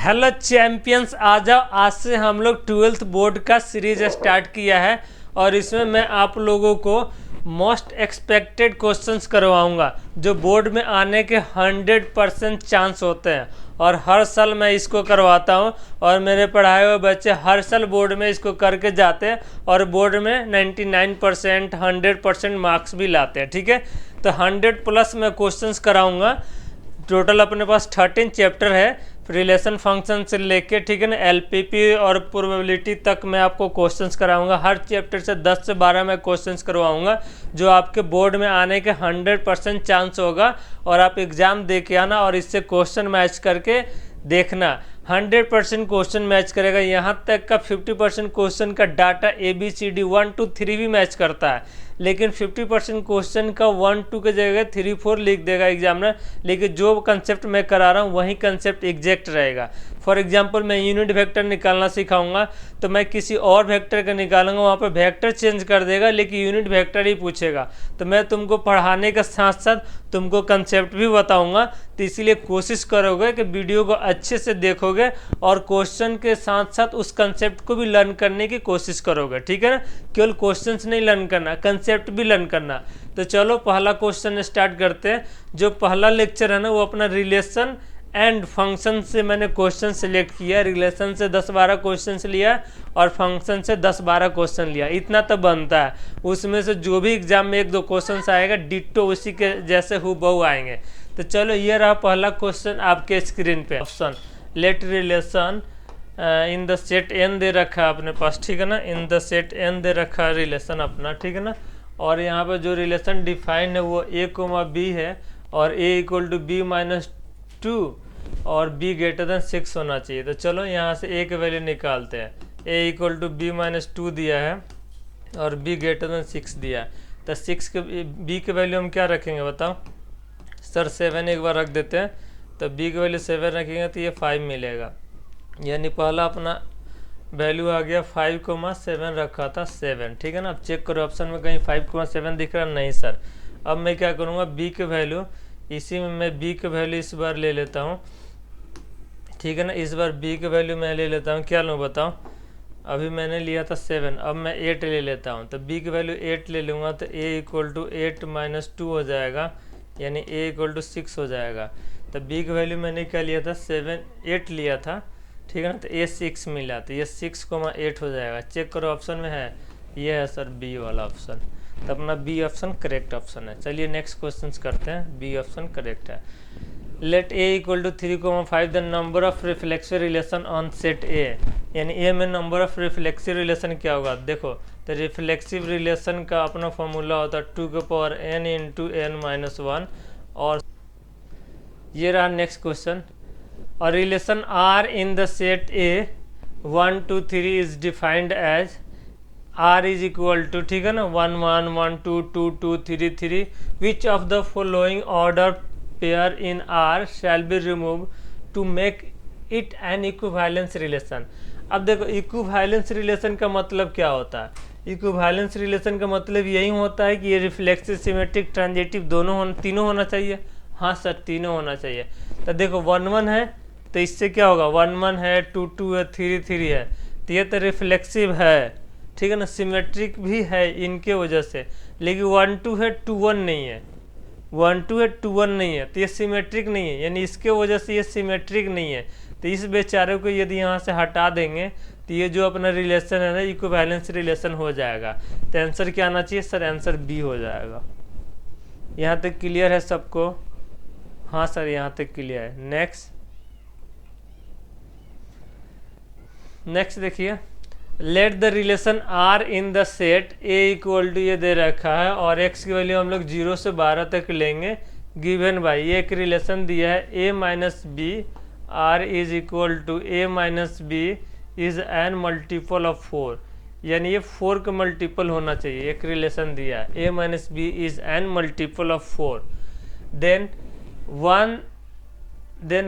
Hello champions, आ जाओ। आज से हम लोग 12th बोर्ड का सीरीज स्टार्ट किया है और इसमें मैं आप लोगों को मोस्ट एक्सपेक्टेड क्वेश्चंस करवाऊंगा जो बोर्ड में आने के 100% चांस होते हैं और हर साल मैं इसको करवाता हूं और मेरे पढ़ाए हुए बच्चे हर साल बोर्ड में इसको करके जाते हैं और बोर्ड में 99% 100% मार्क्स भी लाते हैं। ठीक है, तो 100+ मैं क्वेश्चंस कराऊंगा। टोटल अपने पास 13 चैप्टर है रिलेशन फंक्शन से लेके, ठीक है ना, एलपीपी और प्रोबेबिलिटी तक मैं आपको क्वेश्चंस कराऊंगा। हर चैप्टर से 10 से 12 मैं क्वेश्चंस करवाऊंगा जो आपके बोर्ड में आने के 100% चांस होगा और आप एग्ज़ाम दे के आना और इससे क्वेश्चन मैच करके देखना। 100% क्वेश्चन मैच करेगा, यहाँ तक का 50% क्वेश्चन का डाटा ABCD 1 2 3 भी मैच करता है, लेकिन 50% क्वेश्चन का 1 2 के जगह 3 4 लिख देगा एग्जामिनर, लेकिन जो कंसेप्ट मैं करा रहा हूँ वही कंसेप्ट एग्जैक्ट रहेगा। फॉर एग्जांपल मैं यूनिट वेक्टर निकालना सिखाऊंगा तो मैं किसी और वेक्टर का निकालूंगा, वहाँ पर वेक्टर चेंज कर देगा लेकिन यूनिट वेक्टर ही पूछेगा। तो मैं तुमको पढ़ाने के साथ साथ तुमको कंसेप्ट भी बताऊंगा, तो इसीलिए कोशिश करोगे कि वीडियो को अच्छे से देखोगे और क्वेश्चन के साथ साथ उस कंसेप्ट को भी लर्न करने की कोशिश करोगे। ठीक है ना, केवल क्वेश्चंस नहीं लर्न करना, कंसेप्ट भी लर्न करना। तो चलो पहला क्वेश्चन स्टार्ट करते हैं। जो पहला लेक्चर है ना वो अपना रिलेशन एंड फंक्शन से मैंने क्वेश्चन सिलेक्ट किया। रिलेशन से 10-12 क्वेश्चन लिया और फंक्शन से 10-12 क्वेश्चन लिया, इतना तो बनता है। उसमें से जो भी एग्जाम में 1-2 क्वेश्चन आएगा डिट्टो उसी के जैसे हूबहू आएंगे। तो चलो ये रहा पहला क्वेश्चन आपके स्क्रीन पे। Option let relation in the set N दे रखा है अपने पास, ठीक है ना, इन द सेट एन दे रखा है रिलेशन अपना, ठीक है ना। और यहाँ पर जो रिलेशन डिफाइंड है वो A, B है और A = B-2 और B greater than 6 होना चाहिए। तो चलो यहाँ से A की वैल्यू निकालते हैं। A = B-2 दिया है और B greater than 6 दिया है, तो 6 के B की वैल्यू हम क्या रखेंगे बताओ सर? 7 एक बार रख देते हैं, तो B की वैल्यू 7 रखेंगे तो ये 5 मिलेगा। यानी पहला अपना वैल्यू आ गया 5,7 रखा था 7, ठीक है ना। अब चेक करो ऑप्शन में कहीं 5,7 दिख रहा नहीं सर। अब मैं क्या करूँगा, B की वैल्यू इसी में मैं B की वैल्यू इस बार ले लेता हूँ, ठीक है ना। इस बार B की वैल्यू मैं ले लेता हूँ, क्या लूँ बताओ? अभी मैंने लिया था 7, अब मैं 8 ले लेता हूँ, तो B की वैल्यू 8 ले लूँगा तो A = 8 - 2 हो जाएगा, यानी A = 6 हो जाएगा। तो B की वैल्यू मैंने क्या लिया था 8 लिया था, ठीक है ना, तो A 6 मिला, तो ये 6,8 हो जाएगा। चेक करो ऑप्शन में है, ये है सर B वाला ऑप्शन। तो अपना B ऑप्शन करेक्ट ऑप्शन है। चलिए नेक्स्ट क्वेश्चन करते हैं, B ऑप्शन करेक्ट है। Let A = 3,5 the number of reflexive relation on set A, यानी A में नंबर ऑफ रिफ्लेक्सिव रिलेशन क्या होगा देखो। तो रिफ्लेक्सिव रिलेशन का अपना फॉर्मूला होता है 2n × n-1। और ये रहा नेक्स्ट क्वेश्चन। और relation R in the set A 1 2 3 is defined as R = ठीक है ना 1 1 1 2 2 2 3 3। Which of the following order pair in R shall be remove to make it an equivalence relation. अब देखो equivalence relation का मतलब क्या होता है? इक्विवेलेंस रिलेशन का मतलब यही होता है कि ये रिफ्लेक्सिव, सिमेट्रिक, ट्रांजिटिव तीनों होना चाहिए। हाँ सर, तीनों होना चाहिए। तो देखो 1 1 है तो इससे क्या होगा, 1 1 है, 2 2 है, 3 3 है, तो ये तो रिफ्लेक्सिव है, ठीक है ना, सिमेट्रिक भी है इनके वजह से। लेकिन 1 2 है, 2 1 नहीं है, 1 2 है, 2 1 नहीं है, तो ये सिमेट्रिक नहीं है, यानी इसके वजह से ये सिमेट्रिक नहीं है। तो इस बेचारे को यदि यहाँ से हटा देंगे तो ये जो अपना रिलेशन है ना इक्विवेलेंस रिलेशन हो जाएगा। तो आंसर क्या आना चाहिए सर? आंसर B हो जाएगा। यहाँ तक क्लियर है सबको? हाँ सर, यहाँ तक क्लियर है। नेक्स्ट देखिए, let the relation R in the set A = ये दे रखा है और x की वैल्यू हम लोग 0 से 12 तक लेंगे। गिवन बाय ये एक रिलेशन दिया है A - B R = A - B is an multiple of 4, यानी ये 4 का मल्टीपल होना चाहिए। एक रिलेशन दिया है A - B is an multiple of 4, then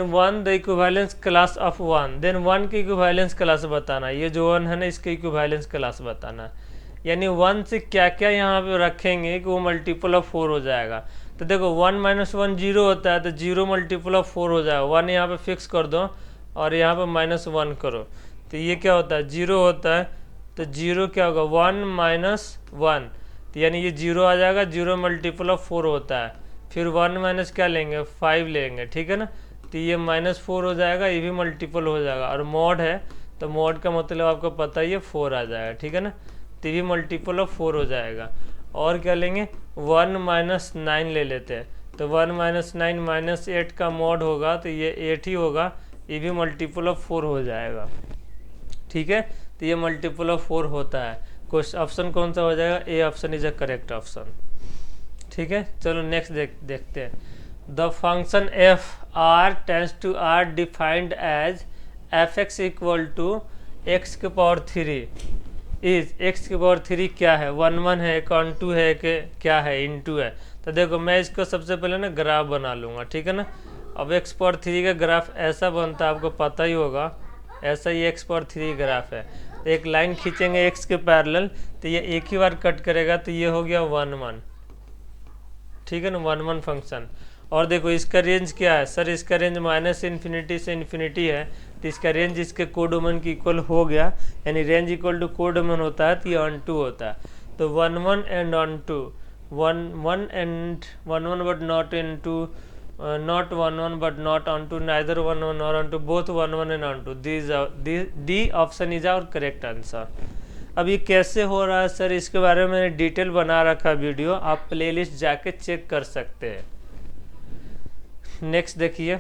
1 the equivalence class of 1, then 1 की इक्विवेलेंस क्लास बताना। ये जो 1 है ना इसके इक्विवेलेंस क्लास बताना, यानी 1 से क्या क्या यहाँ पे रखेंगे कि वो मल्टीपल ऑफ 4 हो जाएगा। तो देखो 1 - 1 0 होता है, तो 0 मल्टीपल ऑफ 4 हो जाएगा। 1 यहाँ पे फिक्स कर दो और यहाँ पर -1 करो तो ये क्या होता है, 0 होता है। तो 0 क्या होगा, 1 - 1, तो यानी ये 0 आ जाएगा। 0 मल्टीपल ऑफ 4 होता है। फिर 1 माइनस क्या लेंगे, 5 लेंगे, ठीक है ना। तो ये -4 हो जाएगा, ये भी मल्टीपल हो जाएगा। और मॉड है तो मॉड का मतलब आपको पता ही है 4 आ जाएगा, ठीक है ना। तो ये भी मल्टीपल ऑफ 4 हो जाएगा। और क्या लेंगे, 1 - 9 ले लेते हैं। तो 1 - 9 -8 का मॉड होगा तो ये 8 ही होगा, ये भी मल्टीपल ऑफ 4 हो जाएगा, ठीक है। तो ये मल्टीपल ऑफ 4 होता है। क्वेश्चन ऑप्शन कौन सा हो जाएगा, A option is a correct option, ठीक है। चलो नेक्स्ट देखते हैं। The function f R tends to R defined as f(x) = x⁻³ is x⁻³ क्या है, 1 1 है, 1 2 है कि क्या है, इनटू है। तो देखो मैं इसको सबसे पहले ना ग्राफ बना लूँगा, ठीक है ना। अब x⁻³ का ग्राफ ऐसा बनता है, आपको पता ही होगा, ऐसा ही x⁻³ ग्राफ है। तो एक लाइन खींचेंगे x के पैरेलल, तो ये एक ही बार कट करेगा, तो ये हो गया 1 1, ठीक है ना, 1 1 फंक्शन। और देखो इसका रेंज क्या है, सर इसका रेंज -∞ से इन्फिनिटी है, तो इसका रेंज इसके कोडोमेन की इक्वल हो गया, यानी रेंज इक्वल टू कोडोमेन होता है, तो ये ऑन टू होता है। तो 1 1 एंड ऑन टू, 1 1 एंड 1 1 but not into, not 1 1 but not onto, neither 1 1 nor onto, both 1 1 and onto, D option is our correct answer. अब ये कैसे हो रहा है सर, इसके बारे में मैंने डिटेल बना रखा वीडियो, आप प्लेलिस्ट जाके चेक कर सकते हैं। नेक्स्ट देखिए,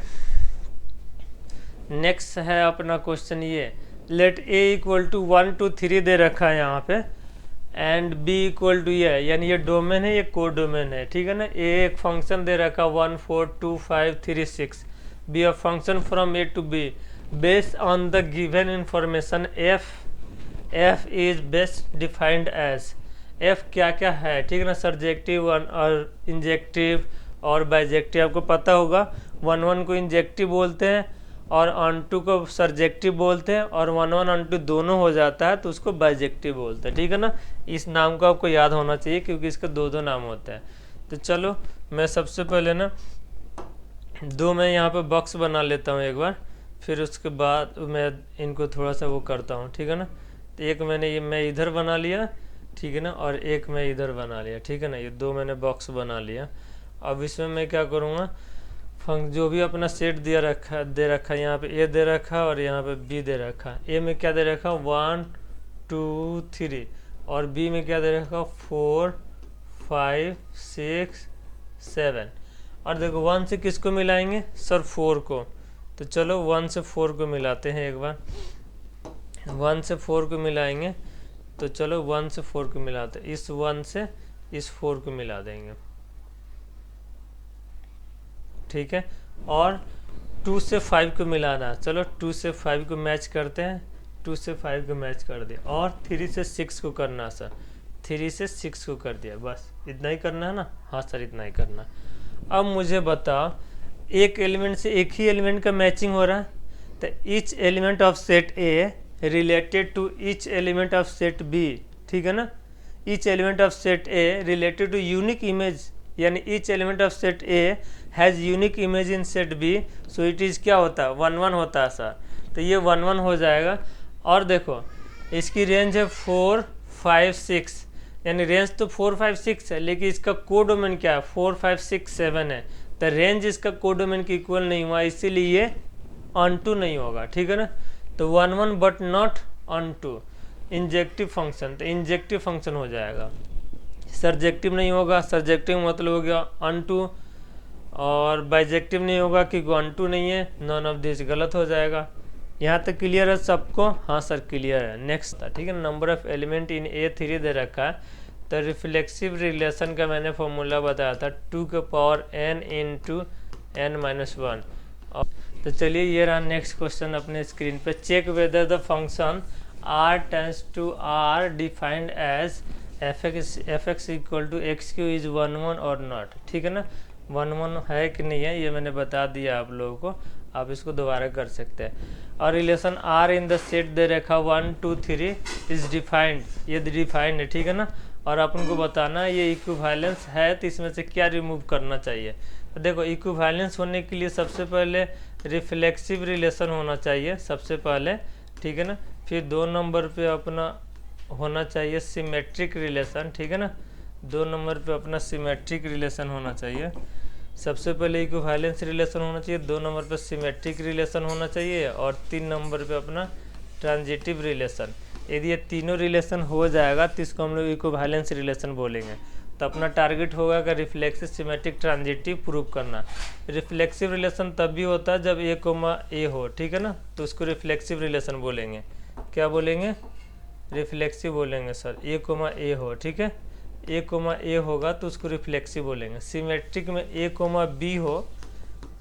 नेक्स्ट है अपना क्वेश्चन ये, लेट a = 1 2 3 दे रखा है यहाँ पे, एंड b = ये है, यानी ये डोमेन है, ये को डोमेन है, ठीक है ना। a एक फंक्शन दे रखा 1 4 2 5 3 6, b a function from a to b based on the given information f is best defined as, f क्या क्या है, ठीक है ना। सर्जेक्टिव और इंजेक्टिव और बाइजेक्टिव, आपको पता होगा 1 1 को इंजेक्टिव बोलते हैं और ऑनटू को सर्जेक्टिव बोलते हैं, और 1 1 ऑनटू दोनों हो जाता है तो उसको बाइजेक्टिव बोलते हैं, ठीक है ना। इस नाम को आपको याद होना चाहिए क्योंकि इसके दो नाम होते हैं। तो चलो मैं सबसे पहले ना मैं यहाँ पे बॉक्स बना लेता हूँ एक बार, फिर उसके बाद मैं इनको थोड़ा सा वो करता हूँ, ठीक है ना। तो एक मैं इधर बना लिया, ठीक है ना, और एक मैं इधर बना लिया, ठीक है ना। ये 2 मैंने बॉक्स बना लिया। अब इसमें मैं क्या करूँगा, जो भी अपना सेट दे रखा यहाँ पे ए दे रखा और यहाँ पे बी दे रखा। ए में क्या दे रखा 1 2 3, और बी में क्या दे रखा 4 5 6 7। और देखो 1 से किसको मिलाएंगे सर, 4 को। तो चलो 1 से 4 को मिलाते हैं एक बार, 1 से 4 को मिलाएंगे। तो चलो 1 से 4 को मिलाते हैं, इस 1 से इस 4 को मिला देंगे, ठीक है। और 2 से 5 को मिलाना, चलो 2 से 5 को मैच करते हैं, 2 से 5 को मैच कर दिया। और 3 से 6 को करना सर, 3 से 6 को कर दिया, बस इतना ही करना है ना। हाँ सर इतना ही करना। अब मुझे बताओ, एक एलिमेंट से एक ही एलिमेंट का मैचिंग हो रहा है, तो each element of set A related to each element of set B, ठीक है ना। Each element of set A related to unique image, यानी each element of set A has unique image in set B, so it is क्या होता है 1 1 होता है sir. तो ये 1 1 हो जाएगा। और देखो इसकी रेंज है 4 5 6, यानी रेंज तो 4 5 6 है, लेकिन इसका कोडोमेन क्या है 4 5 6 7 है। तो रेंज इसका कोडोमेन की इक्वल नहीं हुआ, इसीलिए ये ऑन टू नहीं होगा, ठीक है ना। तो 1 1 but not onto, injective function, तो इंजेक्टिव फंक्शन हो जाएगा। सर्जेक्टिव नहीं होगा, सर्जेक्टिव मतलब हो गया ऑन टू, और बाइजेक्टिव नहीं होगा क्योंकि ऑन टू नहीं है, नॉन ऑफ दिस गलत हो जाएगा। यहाँ तक क्लियर है सबको, हाँ सर क्लियर है। नेक्स्ट था, ठीक है, number of element in A3 दे रखा है। तो रिफ्लेक्सिव रिलेशन का मैंने फॉर्मूला बताया था 2 के पावर n इंटू n-1। तो चलिए ये रहा नेक्स्ट क्वेश्चन अपने स्क्रीन पे। Check whether the function r tends to r defined as f(x) = x³ is 1 1 और नॉट, ठीक है ना। 1 1 है कि नहीं है ये मैंने बता दिया आप लोगों को, आप इसको दोबारा कर सकते हैं। और relation r in the set दे रखा 1 2 3 इज डिफाइंड, ये डिफाइंड है, ठीक है ना। और अपन को बताना ये इक्विवेलेंस है, तो इसमें से क्या रिमूव करना चाहिए। तो देखो इक्विवेलेंस होने के लिए सबसे पहले रिफ्लेक्सिव रिलेशन होना चाहिए सबसे पहले, ठीक है ना। फिर 2 नंबर पे अपना होना चाहिए सिमेट्रिक रिलेशन, ठीक है ना। 2 नंबर पे अपना सिमेट्रिक रिलेशन होना चाहिए। सबसे पहले इक्विवेलेंस रिलेशन होना चाहिए, 2 नंबर पे सिमेट्रिक रिलेशन होना चाहिए, और 3 नंबर पे अपना ट्रांजिटिव रिलेशन। यदि ये तीनों रिलेशन हो जाएगा तो इसको हम लोग इक्विवेलेंस रिलेशन बोलेंगे। तो अपना टारगेट होगा कि रिफ्लेक्सिव सिमेट्रिक ट्रांजिटिव प्रूव करना। रिफ्लेक्सिव रिलेशन तब भी होता है जब A, हो, ठीक है ना, तो उसको रिफ्लेक्सिव रिलेशन बोलेंगे। क्या बोलेंगे? रिफ्लेक्सिव बोलेंगे सर, A, हो, ठीक है। A, होगा तो उसको रिफ्लेक्सिव बोलेंगे। सिमेट्रिक में A, B हो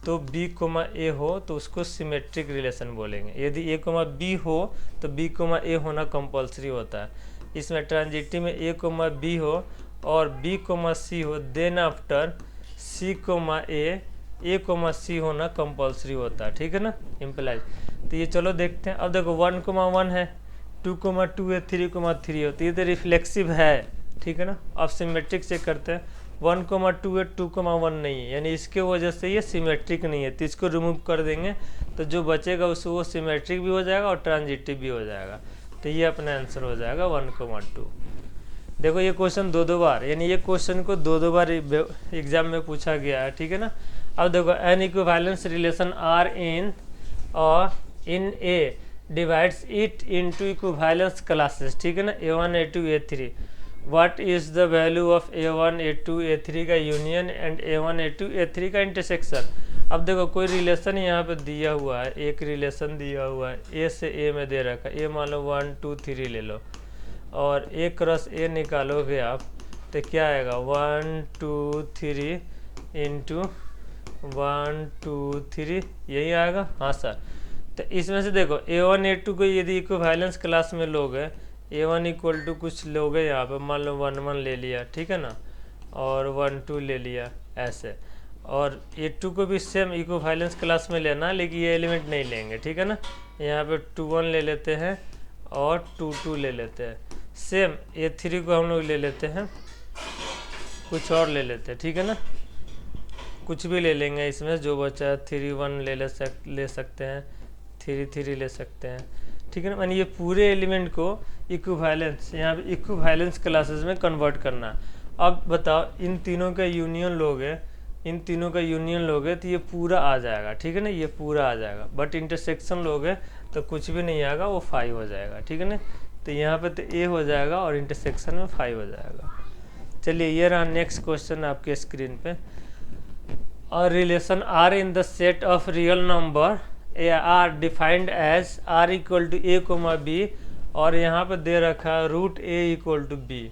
तो B, A हो तो उसको सिमेट्रिक रिलेशन बोलेंगे। यदि A, B हो तो B, A होना कंपलसरी होता है। इसमें ट्रांजिटिव में A, B हो और B, C हो, then after C, A, C होना कंपलसरी होता है, ठीक है ना, इम्प्लाइज। तो ये चलो देखते हैं। अब देखो 1, 1 है, 2, 2 है, 3, 3 हो, तो ये तो रिफ्लेक्सिव है, ठीक है ना। अब सिमेट्रिक चेक करते हैं। 1, 2 है, 2, 1 नहीं है, यानी इसके वजह से ये सिमेट्रिक नहीं है, तो इसको रिमूव कर देंगे तो जो बचेगा उसको वो सिमेट्रिक भी हो जाएगा और ट्रांजिटिव भी हो जाएगा। तो ये अपना आंसर हो जाएगा 1, 2। देखो ये क्वेश्चन 2 बार, यानी ये क्वेश्चन को 2 बार एग्जाम में पूछा गया है, ठीक है ना। अब देखो an equivalence relation are in A divides it into equivalence classes, ठीक है ना, A1, A2, A3। What is the value of A1, A2, A3 का union and A1, A2, A3 का इंटरसेक्शन। अब देखो कोई रिलेशन यहाँ पे दिया हुआ है, एक रिलेशन दिया हुआ है, ए से ए में दे रखा है, ए मान लो 1, 2, 3 ले लो, और ए क्रॉस ए निकालोगे आप तो क्या आएगा 1, 2, 3 इंटू 1, 2, 3, यही आएगा। हाँ सर। तो इसमें से देखो A1, A2 को यदि इक्विवेलेंस क्लास में लोगे, A1 इक्वल टू कुछ लोगे यहाँ पे, मान लो 1, 1 ले लिया, ठीक है ना, और 1, 2 ले लिया ऐसे, और A2 को भी सेम इक्विवेलेंस क्लास में लेना, लेकिन ये एलिमेंट नहीं लेंगे, ठीक है ना। यहाँ पे 2, 1 ले लेते हैं और 2, 2 ले लेते हैं। सेम A3 को हम लोग ले लेते हैं, कुछ और ले लेते हैं, ठीक है ना, कुछ भी ले लेंगे, इसमें जो बचा है 3, 1 ले सकते हैं, 3, 3 ले सकते हैं, ठीक है ना। यानी ये पूरे एलिमेंट को इक्विवेलेंस, यहाँ पे इक्विवेलेंस क्लासेस में कन्वर्ट करना। अब बताओ इन तीनों का यूनियन लोगे, इन तीनों का यूनियन लोगे तो ये पूरा आ जाएगा, ठीक है ना, ये पूरा आ जाएगा। बट इंटरसेक्शन लोगे तो कुछ भी नहीं आएगा, वो 5 हो जाएगा, ठीक है ना। तो यहाँ पे तो ए हो जाएगा और इंटरसेक्शन में 5 हो जाएगा। चलिए ये रहा नेक्स्ट क्वेश्चन आपके स्क्रीन पे। और relation are in the set of real number R defined as are equal to A, B, और यहाँ पे दे रखा है root A equal to B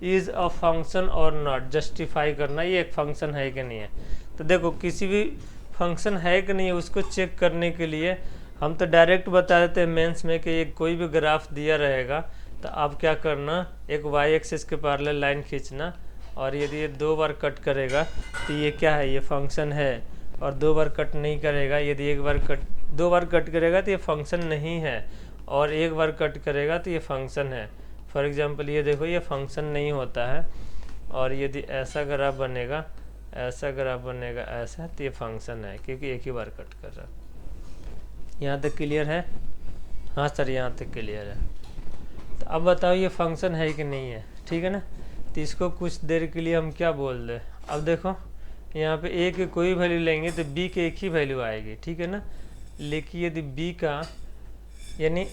is a function और नॉट। जस्टिफाई करना ये एक फंक्शन है कि नहीं है। तो देखो किसी भी फंक्शन है कि नहीं है उसको चेक करने के लिए हम तो डायरेक्ट बता देते हैं मेंस में कि ये कोई भी ग्राफ दिया रहेगा तो आप क्या करना, एक वाई एक्सिस के पैरेलल लाइन खींचना, और यदि ये 2 बार कट करेगा तो ये क्या है, ये फंक्शन है, और 2 बार कट नहीं करेगा, यदि 2 बार कट करेगा तो ये फंक्शन नहीं है, और 1 बार कट करेगा तो ये फंक्शन है। फॉर एग्जांपल ये देखो ये फंक्शन नहीं होता है, और यदि ऐसा ग्राफ बनेगा, ऐसा ग्राफ बनेगा ऐसा, तो ये फंक्शन है क्योंकि एक ही बार कट कर रहा है। यहाँ तक क्लियर है? हाँ सर यहाँ तक क्लियर है। तो अब बताओ ये फंक्शन है कि नहीं है, ठीक है ना। तो इसको कुछ देर के लिए हम क्या बोल दें। अब देखो यहाँ पे ए के कोई वैल्यू लेंगे तो बी के एक ही वैल्यू आएगी, ठीक है ना। लेकिन यदि बी का यानी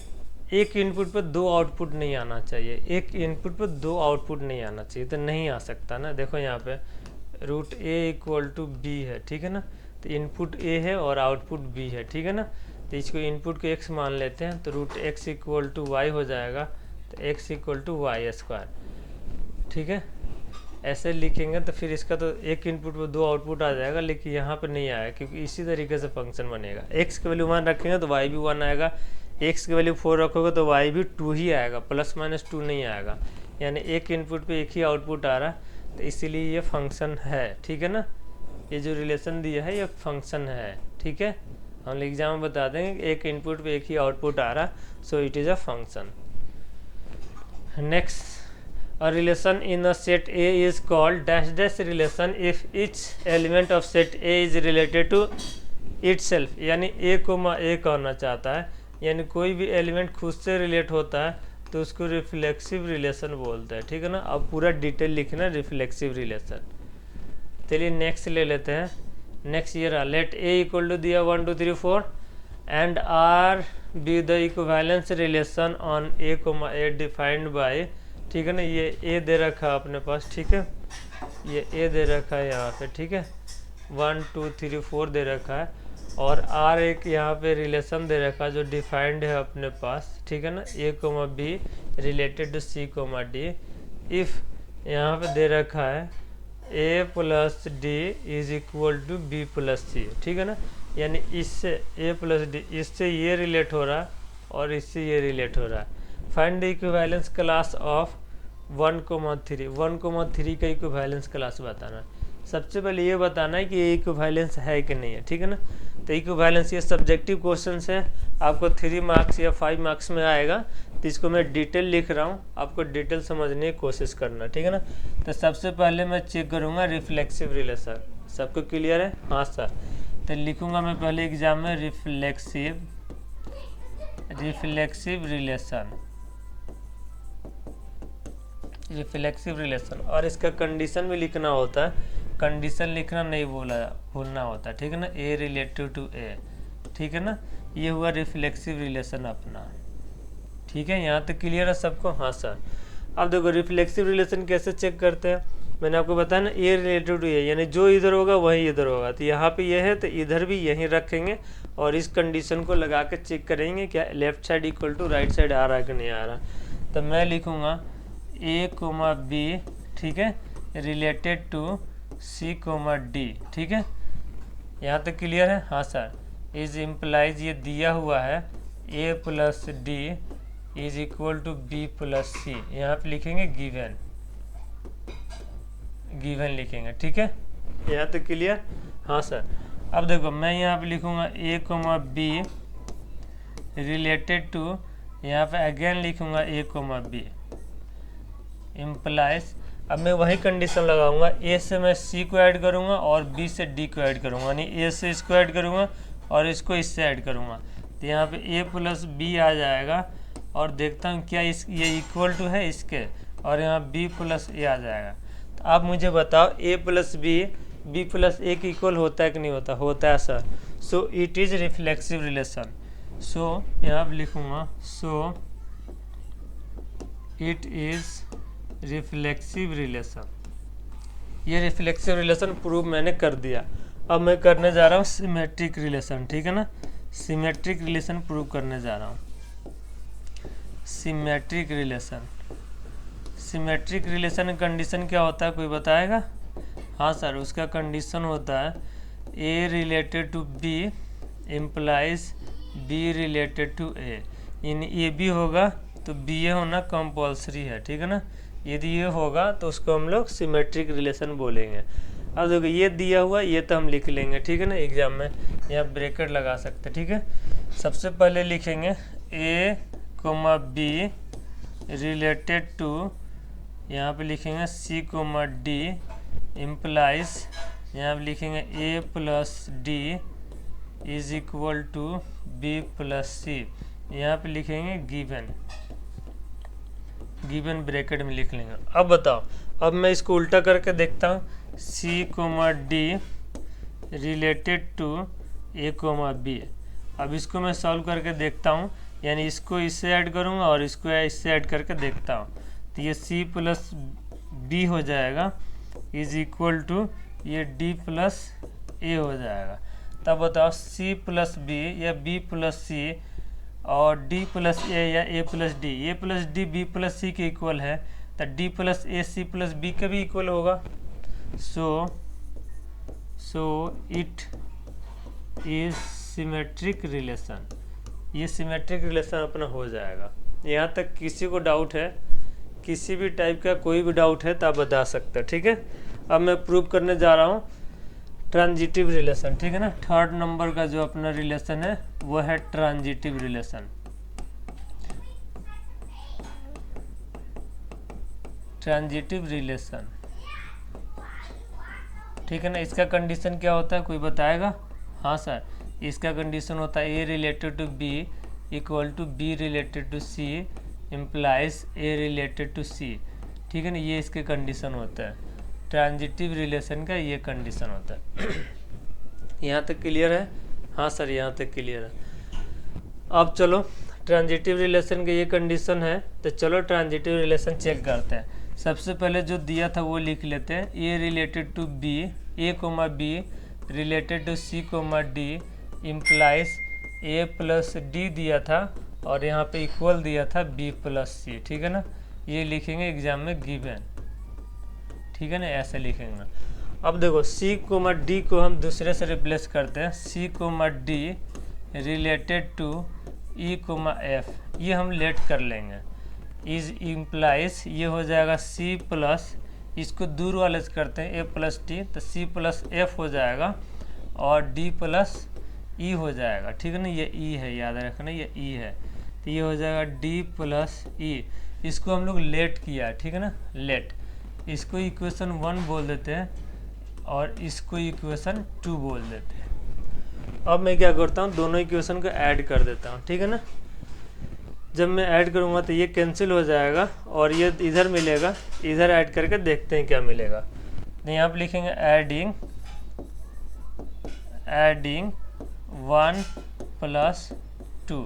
एक इनपुट पर 2 आउटपुट नहीं आना चाहिए, एक इनपुट पर 2 आउटपुट नहीं आना चाहिए, तो नहीं आ सकता ना। देखो यहाँ पे root A equal to B है, ठीक है ना। तो इनपुट ए है और आउटपुट बी है, ठीक है ना। तो इसको इनपुट को x मान लेते हैं, तो root X equal to Y हो जाएगा, तो x equal to Y square, ठीक है। ऐसे लिखेंगे तो फिर इसका तो एक इनपुट पर 2 आउटपुट आ जाएगा, लेकिन यहाँ पर नहीं आएगा क्योंकि इसी तरीके से फंक्शन बनेगा। x की वैल्यू 1 रखेंगे तो y भी 1 आएगा, x की वैल्यू 4 रखोगे तो y भी 2 ही आएगा, ±2 नहीं आएगा। यानी एक इनपुट पे एक ही आउटपुट आ रहा है, तो इसीलिए ये फंक्शन है, ठीक है ना। ये जो रिलेशन दिया है ये फंक्शन है, ठीक है। हम एग्जाम में बता देंगे एक इनपुट पे एक ही आउटपुट आ रहा, सो it is a function. Next, a relation in a set A is called dash dash relation if each element of set A is related to itself यानी ए कोमा ए कहना चाहता है, यानी कोई भी एलिमेंट खुद से रिलेट होता है तो उसको रिफ्लेक्सिव रिलेशन बोलते हैं, ठीक है ना। अब पूरा डिटेल लिखना रिफ्लेक्सिव रिलेशन। चलिए नेक्स्ट ले लेते हैं। नेक्स्ट ये रहा, लेट ए इक्वल टू दिया 1 2 3 4 and R be the equivalence relation on A comma A defined by, ठीक है ना। ये ए दे रखा है अपने पास, ठीक है, ये ए दे रखा है यहाँ पे, ठीक है, 1 2 3 4 दे रखा है, और आर एक यहाँ पे रिलेशन दे रखा है जो डिफाइंड है अपने पास, ठीक है ना, A comma B related to C comma D. If यहाँ पे दे रखा है A plus D is equal to B plus C, ठीक है ना, यानी इससे ए प्लस डी, इससे ये रिलेट हो रहा है और इससे ये रिलेट हो रहा है। Find the equivalence class of 1,3 1,3 का इक्विवेलेंस क्लास बताना है। सबसे पहले ये बताना है कि ये इक्विवेलेंस है कि नहीं है, ठीक है ना। तो इक्विवेलेंस ये सब्जेक्टिव क्वेश्चन है, आपको 3 मार्क्स या 5 मार्क्स में आएगा, तो इसको मैं डिटेल लिख रहा हूँ, आपको डिटेल समझने की कोशिश करना, ठीक है ना। तो सबसे पहले मैं चेक करूँगा रिफ्लेक्सिव रिलेशन। सबको क्लियर है? हाँ सर। तो लिखूँगा मैं पहले एग्जाम में रिफ्लेक्सिव रिलेशन, और इसका कंडीशन भी लिखना होता है। कंडीशन लिखना नहीं भूलना होता, ठीक है ना। ए रिलेटिव टू ए, ठीक है ना, ये हुआ रिफ्लेक्सिव रिलेशन अपना, ठीक है। यहाँ तक क्लियर है सबको? हाँ सर। अब देखो रिफ्लेक्सिव रिलेशन कैसे चेक करते हैं, मैंने आपको बताया ना, ए रिलेटिव टू ए, यानी जो इधर होगा वही इधर होगा। तो यहाँ पे ये है तो इधर भी यहीं रखेंगे, और इस कंडीशन को लगा के चेक करेंगे क्या left side equal to right side आ रहा है कि नहीं आ रहा। तो मैं लिखूँगा ए कोमा बी, ठीक है, related to C comma D, ठीक है। यहाँ तक क्लियर है? हाँ सर। इज इम्प्लाइज ये दिया हुआ है A plus D is equal to B plus C, यहाँ पे लिखेंगे गिवन लिखेंगे, ठीक है। यहाँ तक क्लियर? हाँ सर। अब देखो मैं यहाँ पे लिखूँगा ए कोमा बी रिलेटेड टू, यहाँ पे अगेन लिखूँगा ए कोमा बी इम्प्लाइज। अब मैं वही कंडीशन लगाऊंगा, ए से मैं सी को ऐड करूंगा और बी से डी को ऐड करूंगा, यानी ए से इसको ऐड करूंगा और इसको इससे ऐड करूंगा। तो यहाँ पे ए प्लस बी आ जाएगा, और देखता हूँ क्या ये इक्वल टू है इसके, और यहाँ बी प्लस ए आ जाएगा। तो आप मुझे बताओ A plus B plus A के इक्वल होता है कि नहीं होता? होता है sir. So it is reflexive relation. So यहाँ पर लिखूँगा so it is reflexive relation. ये रिफ्लेक्सिव रिलेशन प्रूव मैंने कर दिया। अब मैं करने जा रहा हूँ सिमेट्रिक रिलेशन, ठीक है ना। सिमेट्रिक रिलेशन प्रूव करने जा रहा हूँ। सिमेट्रिक रिलेशन का कंडीशन क्या होता है, कोई बताएगा? हाँ सर, उसका कंडीशन होता है A related to B implies B related to A, यानी ए बी होगा तो बी ए होना कंपल्सरी है, ठीक है ना। यदि ये होगा तो उसको हम लोग सिमेट्रिक रिलेशन बोलेंगे। अब देखो ये दिया हुआ, ये तो हम लिख लेंगे, ठीक है ना, एग्जाम में यहाँ ब्रैकेट लगा सकते, ठीक है। सबसे पहले लिखेंगे ए कोमा बी रिलेटेड टू, यहाँ पे लिखेंगे सी कोमा डी इम्प्लाइज, यहाँ पे लिखेंगे A plus D is equal to B plus C, यहाँ पे लिखेंगे गिवन ब्रैकेट में लिख लेंगे। अब बताओ, अब मैं इसको उल्टा करके देखता हूँ, C comma D related to A comma B. अब इसको मैं सॉल्व करके देखता हूँ, यानी इसको इससे ऐड करूँगा और इसको इससे ऐड करके देखता हूँ। तो ये सी प्लस बी हो जाएगा इज इक्वल टू ये डी प्लस ए हो जाएगा। तब बताओ सी प्लस बी या बी प्लस सी और डी प्लस ए या ए प्लस डी बी प्लस सी के इक्वल है, तो डी प्लस ए सी प्लस बी के भी इक्वल होगा। सो इट इज सिमेट्रिक रिलेशन। ये सिमेट्रिक रिलेशन अपना हो जाएगा। यहाँ तक किसी को डाउट है, किसी भी टाइप का कोई भी डाउट है तो आप बता सकते हैं, ठीक है। अब मैं प्रूव करने जा रहा हूँ ट्रांजिटिव रिलेशन, ठीक है ना। 3rd नंबर का जो अपना रिलेशन है वो है ट्रांजिटिव रिलेशन। ठीक है ना। इसका कंडीशन क्या होता है, कोई बताएगा? हाँ सर, इसका कंडीशन होता है A related to B equal to B related to C implies A related to C, ठीक है ना। ये इसके कंडीशन होता है, ट्रांजिटिव रिलेशन का ये कंडीशन होता है। यहाँ तक क्लियर है? हाँ सर, यहाँ तक क्लियर है। अब चलो ट्रांजिटिव रिलेशन के ये कंडीशन है, तो चलो ट्रांजिटिव रिलेशन चेक करते हैं। सबसे पहले जो दिया था वो लिख लेते हैं, A related to B, A comma B related to C comma D implies A plus D दिया था और यहाँ पे इक्वल दिया था बी प्लस सी, ठीक है ना। ये लिखेंगे एग्जाम में गिवन, ठीक है ना, ऐसे लिखेंगे। अब देखो सी कोमा डी को हम दूसरे से रिप्लेस करते हैं, C comma D related to E comma F, ये हम लेट कर लेंगे। इज इम्प्लाइज ये हो जाएगा सी प्लस, इसको दूर वाले से करते हैं ए प्लस डी, तो सी प्लस एफ हो जाएगा और डी प्लस ई हो जाएगा, ठीक है ना। ये ई है, याद रखना ये ई है, तो ये हो जाएगा डी प्लस ई। इसको हम लोग लेट किया, ठीक है ना, लेट। इसको इक्वेशन 1 बोल देते हैं और इसको इक्वेशन 2 बोल देते हैं। अब मैं क्या करता हूँ, दोनों इक्वेशन को ऐड कर देता हूँ, ठीक है ना। जब मैं ऐड करूँगा तो ये कैंसिल हो जाएगा और ये इधर मिलेगा, इधर ऐड करके देखते हैं क्या मिलेगा। तो यहाँ पर लिखेंगे एडिंग 1 प्लस 2।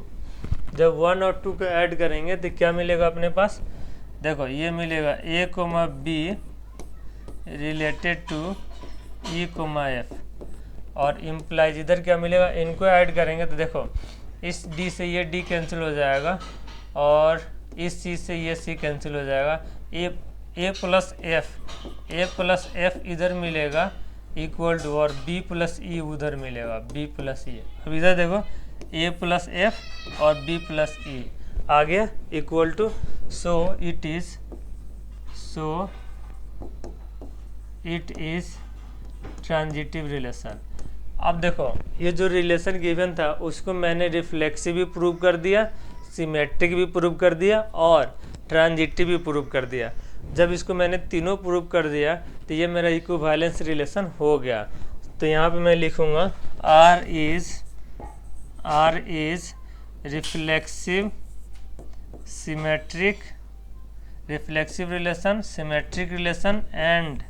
जब 1 और 2 को ऐड करेंगे तो क्या मिलेगा अपने पास, देखो ये मिलेगा A comma B related to E comma F और इम्प्लाइज इधर क्या मिलेगा, इनको ऐड करेंगे तो देखो इस डी से ये डी कैंसिल हो जाएगा और इस सी से ये सी कैंसिल हो जाएगा। ए प्लस एफ इधर मिलेगा इक्वल टू और बी प्लस ई उधर मिलेगा, बी प्लस ई। अब इधर देखो ए प्लस एफ और बी प्लस ई आ गया equal to, so it is transitive relation. अब देखो ये जो रिलेशन गिवन था उसको मैंने रिफ्लेक्सिव भी प्रूव कर दिया, सिमेट्रिक भी प्रूव कर दिया और ट्रांजिटिव भी प्रूव कर दिया। जब इसको मैंने तीनों प्रूव कर दिया तो ये मेरा इक्विवेलेंस रिलेशन हो गया। तो यहाँ पे मैं लिखूँगा R is reflexive relation, symmetric relation and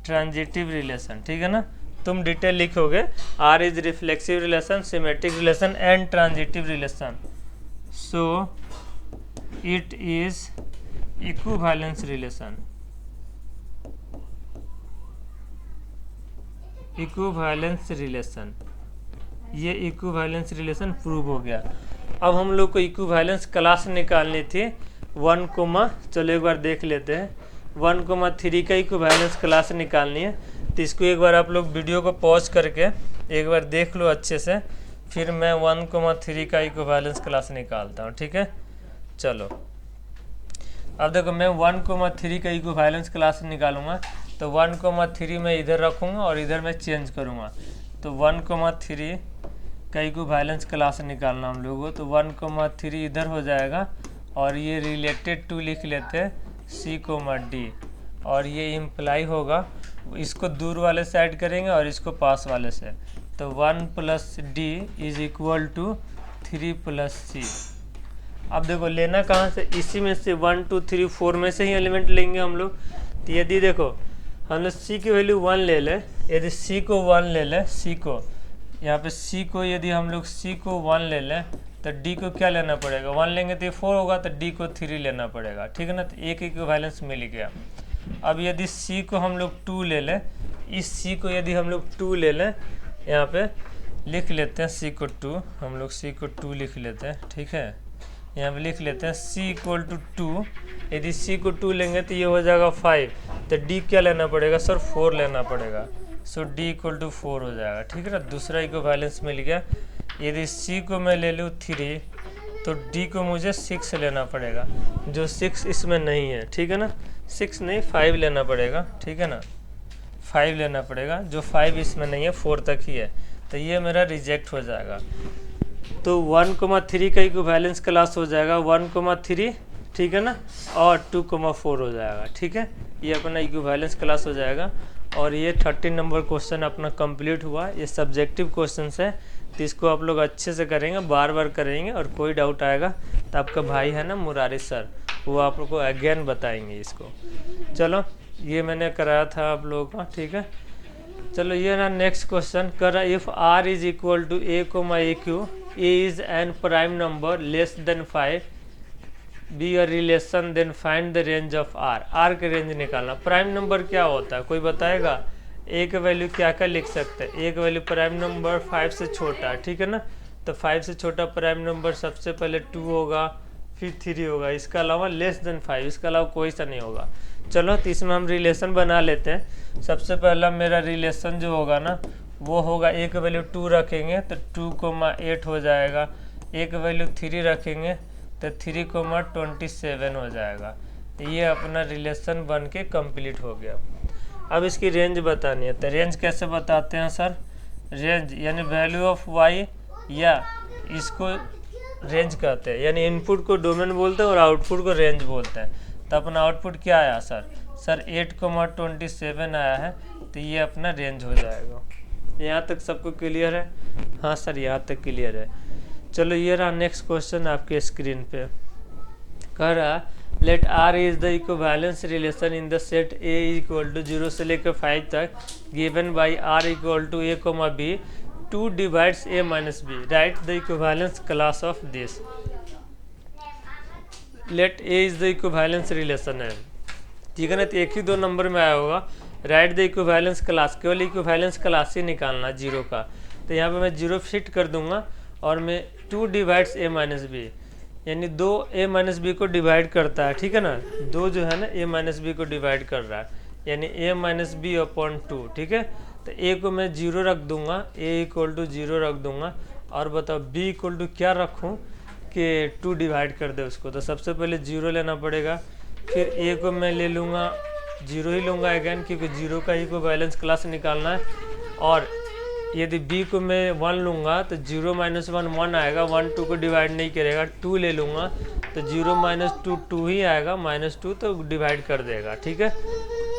transitive relation, ठीक है ना। तुम डिटेल लिखोगे R is reflexive relation, symmetric relation and transitive relation, so it is equivalence relation. ये इक्विवेलेंस रिलेशन प्रूव हो गया। अब हम लोग को इक्विवेलेंस क्लास निकालनी थी 1, चलो एक बार देख लेते हैं। 1,3 का इक्विवेलेंस क्लास निकालनी है, तो इसको एक बार आप लोग वीडियो को पॉज करके एक बार देख लो अच्छे से, फिर मैं 1,3 का इक्विवेलेंस क्लास निकालता हूँ, ठीक है। चलो अब देखो मैं 1,3 का इक्विवेलेंस क्लास निकालूंगा, तो 1,3 मैं इधर रखूँगा और इधर मैं चेंज करूँगा। तो 1,3 का इक्विवेलेंस क्लास निकालना हम लोगों को, तो 1,3 इधर हो जाएगा और ये रिलेटेड टू लिख लेते हैं सी कोमा डी और ये इम्प्लाई होगा, इसको दूर वाले से ऐड करेंगे और इसको पास वाले से, तो 1 plus D is equal to 3 plus C. अब देखो लेना कहाँ से, इसी में से 1 2 3 4 में से ही एलिमेंट लेंगे हम लोग। तो यदि देखो हम लोग सी की वैल्यू 1 ले लें, यदि सी को 1 ले लें, सी को यहाँ पे सी को यदि हम लोग सी को 1 ले लें तो डी को क्या लेना पड़ेगा, 1 लेंगे तो ये 4 होगा, तो डी को 3 लेना पड़ेगा, ठीक है ना। तो एक इक्विवेलेंस मिल गया। अब यदि सी को हम लोग 2 ले लें, इस सी को यदि हम लोग 2 ले लें, यहाँ पे लिख लेते हैं सी को 2, हम लोग सी को 2 लिख लेते हैं, ठीक है। यहाँ पे लिख लेते हैं सी इक्वल टू 2, यदि सी को 2 लेंगे तो ये हो जाएगा 5, तो डी क्या लेना पड़ेगा सर, 4 लेना पड़ेगा, सो डी इक्वल टू 4 हो जाएगा, ठीक है ना। दूसरा इक्विवेलेंस मिल गया। यदि सी को मैं ले लूँ 3 तो डी को मुझे 6 लेना पड़ेगा, जो 6 इसमें नहीं है, ठीक है ना। 6 नहीं 5 लेना पड़ेगा, ठीक है ना, 5 लेना पड़ेगा, जो 5 इसमें नहीं है, 4 तक ही है, तो ये मेरा रिजेक्ट हो जाएगा। तो 1,3 का इक्विवेलेंस क्लास हो जाएगा 1,3, ठीक है ना, और 2,4 हो जाएगा, ठीक है। ये अपना इक्विवेलेंस क्लास हो जाएगा। और ये 13 नंबर क्वेश्चन अपना कंप्लीट हुआ। ये सब्जेक्टिव क्वेश्चन है, तो इसको आप लोग अच्छे से करेंगे, बार बार करेंगे, और कोई डाउट आएगा तो आपका भाई है ना मुरारी सर, वो आप लोग को अगेन बताएंगे इसको। चलो ये मैंने कराया था आप लोगों का, ठीक है। चलो ये ना नेक्स्ट क्वेश्चन कर, if r is equal to a, aq, a is an prime number less than 5, be a relation, then find the range of r के रेंज निकालना। प्राइम नंबर क्या होता है, कोई बताएगा? a का वैल्यू क्या क्या लिख सकते हैं? a का वैल्यू प्राइम नंबर 5 से छोटा है, ठीक है ना। तो 5 से छोटा प्राइम नंबर सबसे पहले 2 होगा, फिर 3 होगा, इसके अलावा लेस देन 5, इसके अलावा कोई सा नहीं होगा। चलो तो इसमें हम रिलेशन बना लेते हैं। सबसे पहला मेरा रिलेशन जो होगा ना, वो होगा a का वैल्यू 2 रखेंगे तो 2,8 हो जाएगा, a का वैल्यू 3 रखेंगे तो 3,27 हो जाएगा। ये अपना रिलेशन बन के कंप्लीट हो गया। अब इसकी रेंज बतानी है, तो रेंज कैसे बताते हैं सर? रेंज यानी वैल्यू ऑफ y, या इसको रेंज कहते हैं, यानी इनपुट को डोमेन बोलते हैं और आउटपुट को रेंज बोलते हैं। तो अपना आउटपुट क्या आया सर? 8,27 आया है, तो ये अपना रेंज हो जाएगा। यहाँ तक सबको क्लियर है? हाँ सर यहाँ तक क्लियर है। चलो ये रहा नेक्स्ट क्वेश्चन आपके स्क्रीन पे। कह रहा let r is the equivalence relation in the set a equal to 0 से लेकर 5 तक given by r equal to a, b, 2 divides a minus b, write the equivalence class of this. Let a is the equivalence relation है, ठीक है ना। तो एक ही 2 number में आया होगा, राइट द इक्विवेलेंस क्लास, केवल इक्विवेलेंस क्लास ही निकालना 0 का। तो यहाँ पे मैं 0 फिट कर दूंगा और मैं 2 डिवाइड्स a माइनस बी, यानी 2 a माइनस बी को डिवाइड करता है, ठीक है ना। 2 जो है ना a माइनस बी को डिवाइड कर रहा है, यानी a माइनस बी अपॉन 2, ठीक है। तो a को मैं 0 रख दूंगा, a इक्वल टू 0 रख दूंगा, और बताओ b इक्वल टू क्या रखूँ कि 2 डिवाइड कर दे उसको। तो सबसे पहले 0 लेना पड़ेगा, फिर a को मैं ले लूँगा 0 ही लूँगा अगेन, क्योंकि 0 का ही को बैलेंस क्लास निकालना है। और यदि b को मैं 1 लूँगा तो 0 माइनस 1 1 आएगा, 1 2 को डिवाइड नहीं करेगा। 2 ले लूँगा तो 0 माइनस 2 2 ही आएगा, माइनस 2 तो डिवाइड कर देगा, ठीक है।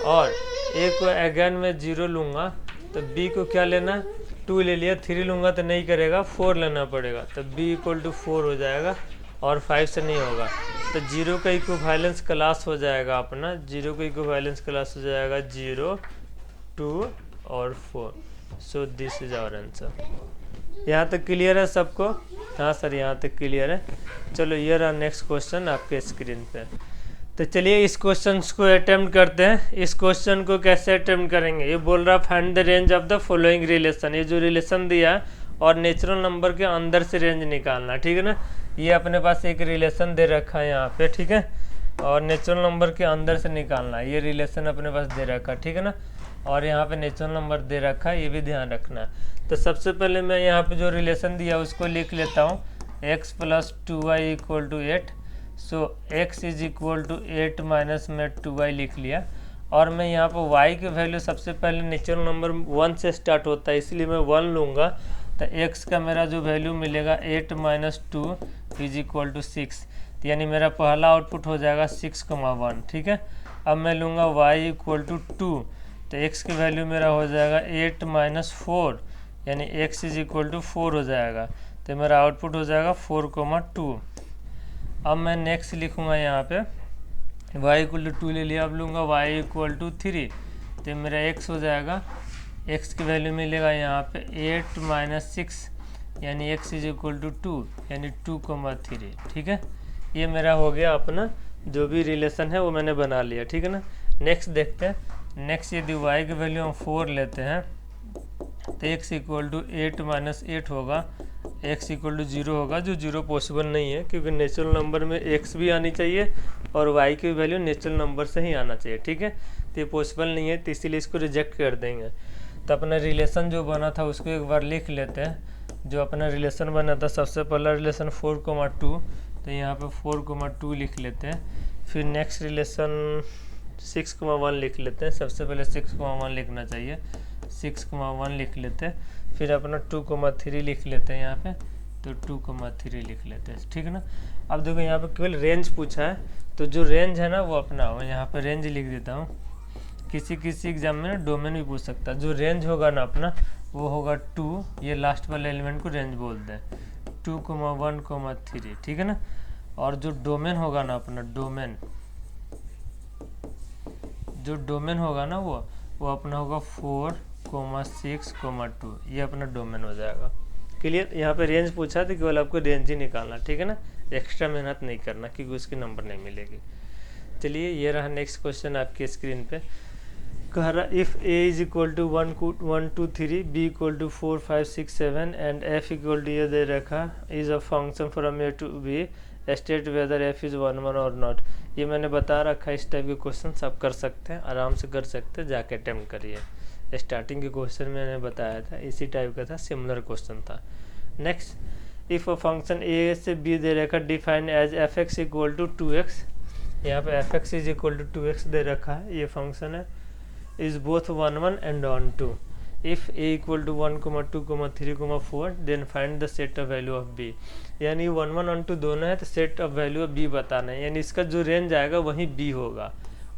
और a को अगेन मैं 0 लूँगा, तो b को क्या लेना, 2 ले लिया, 3 लूँगा तो नहीं करेगा, 4 लेना पड़ेगा, तो b इक्वल टू 4 हो जाएगा, और 5 से नहीं होगा। तो 0 का इक्विवेलेंस क्लास हो जाएगा अपना, 0 का इक्विवेलेंस क्लास हो जाएगा 0, 2 और 4। So this is our answer. यहाँ तक क्लियर है सबको? हाँ सर यहाँ तक क्लियर है। चलो ये रहा नेक्स्ट क्वेश्चन आपके स्क्रीन पे। तो चलिए इस क्वेश्चन को अटेम्प्ट करते हैं। इस क्वेश्चन को कैसे अटेम्प्ट करेंगे? ये बोल रहा find the range of the following relation. ये जो रिलेशन दिया और नेचुरल नंबर के अंदर से रेंज निकालना, ठीक है ना। ये अपने पास एक रिलेशन दे रखा है यहाँ पे, ठीक है, और नेचुरल नंबर के अंदर से निकालना है। ये रिलेशन अपने पास दे रखा है, ठीक है ना, और यहाँ पे नेचुरल नंबर दे रखा है, ये भी ध्यान रखना है। तो सबसे पहले मैं यहाँ पे जो रिलेशन दिया उसको लिख लेता हूँ, x plus 2y equal to 8। So x is equal to 8 minus में 2y लिख लिया। और मैं यहाँ पर y की वैल्यू सबसे पहले नेचुरल नंबर 1 से स्टार्ट होता है, इसलिए मैं 1 लूँगा। तो x का मेरा जो वैल्यू मिलेगा 8 माइनस 2 इज इक्वल टू 6, यानी मेरा पहला आउटपुट हो जाएगा 6,1, ठीक है। अब मैं लूँगा y इक्वल टू 2, तो x की वैल्यू मेरा हो जाएगा 8 माइनस 4, यानी x इज इक्वल टू 4 हो जाएगा। तो मेरा आउटपुट हो जाएगा 4,2। अब मैं नेक्स्ट लिखूँगा यहाँ पे y इक्वल टू 2 ले लिया, अब लूँगा y इक्वल टू 3, तो मेरा x हो जाएगा, x की वैल्यू मिलेगा यहाँ पे 8 माइनस 6, यानी x इज इक्वल टू 2, यानी 2,3, ठीक है। ये मेरा हो गया अपना जो भी रिलेशन है वो मैंने बना लिया, ठीक है ना। नेक्स्ट देखते हैं। नेक्स्ट यदि y की वैल्यू हम 4 लेते हैं तो x इक्वल टू 8 माइनस 8 होगा, x इक्वल टू 0 होगा, जो 0 पॉसिबल नहीं है, क्योंकि नेचुरल नंबर में x भी आनी चाहिए और y की वैल्यू नेचुरल नंबर से ही आना चाहिए, ठीक है। तो ये पॉसिबल नहीं है, तो इसीलिए इसको रिजेक्ट कर देंगे। तो अपना रिलेशन जो बना था उसको एक बार लिख लेते हैं। जो अपना रिलेशन बना था, सबसे पहला रिलेशन 4,2, तो यहाँ पे 4,2 लिख लेते हैं। फिर नेक्स्ट रिलेशन 6,1 लिख लेते हैं, सबसे पहले 6,1 लिखना चाहिए, 6,1 लिख लेते हैं। फिर अपना 2,3 लिख लेते हैं यहाँ पे, तो 2,3 लिख लेते हैं, ठीक है ना। अब देखो यहाँ पे केवल रेंज पूछा है, तो जो रेंज है ना वो अपना यहाँ पे रेंज लिख देता हूँ किसी किसी एग्जाम में ना डोमेन भी पूछ सकता है। जो रेंज होगा ना अपना वो होगा 2, ये लास्ट वाले एलिमेंट को रेंज बोलते हैं, 2, 1, 3, ठीक है ना। और जो डोमेन होगा ना अपना डोमेन, जो डोमेन होगा ना वो अपना होगा 4, 6, 2, ये अपना डोमेन हो जाएगा। क्लियर। यहाँ पे रेंज पूछा तो केवल आपको रेंज ही निकालना, ठीक है ना, एक्स्ट्रा मेहनत नहीं करना क्योंकि उसकी नंबर नहीं मिलेगी। चलिए ये रहा नेक्स्ट क्वेश्चन आपके स्क्रीन पे। कह रहा if a is equal to 1, 2, 3, b equal to 4, 5, 6, 7 and f equal to ये दे रखा is a function from a to b, state whether f is 1, 1 और नॉट। ये मैंने बता रखा है, इस टाइप के क्वेश्चन आप कर सकते हैं, आराम से कर सकते हैं, जाके अटेम्प्ट करिए। स्टार्टिंग के क्वेश्चन मैंने बताया था, इसी टाइप का था, सिमिलर क्वेश्चन था। Next, if a function a से b दे रखा define as f(x) equal to 2x, यहाँ पे f(x) is equal to 2x दे रखा है, ये फंक्शन है, is both 1, 1 and on 2. If a equal to 1, 2, 3, 4, then find the set of value of b. यानी 1, 1 on 2 दोनों है तो set of value of b बताना है, यानी इसका जो रेंज आएगा वही b होगा।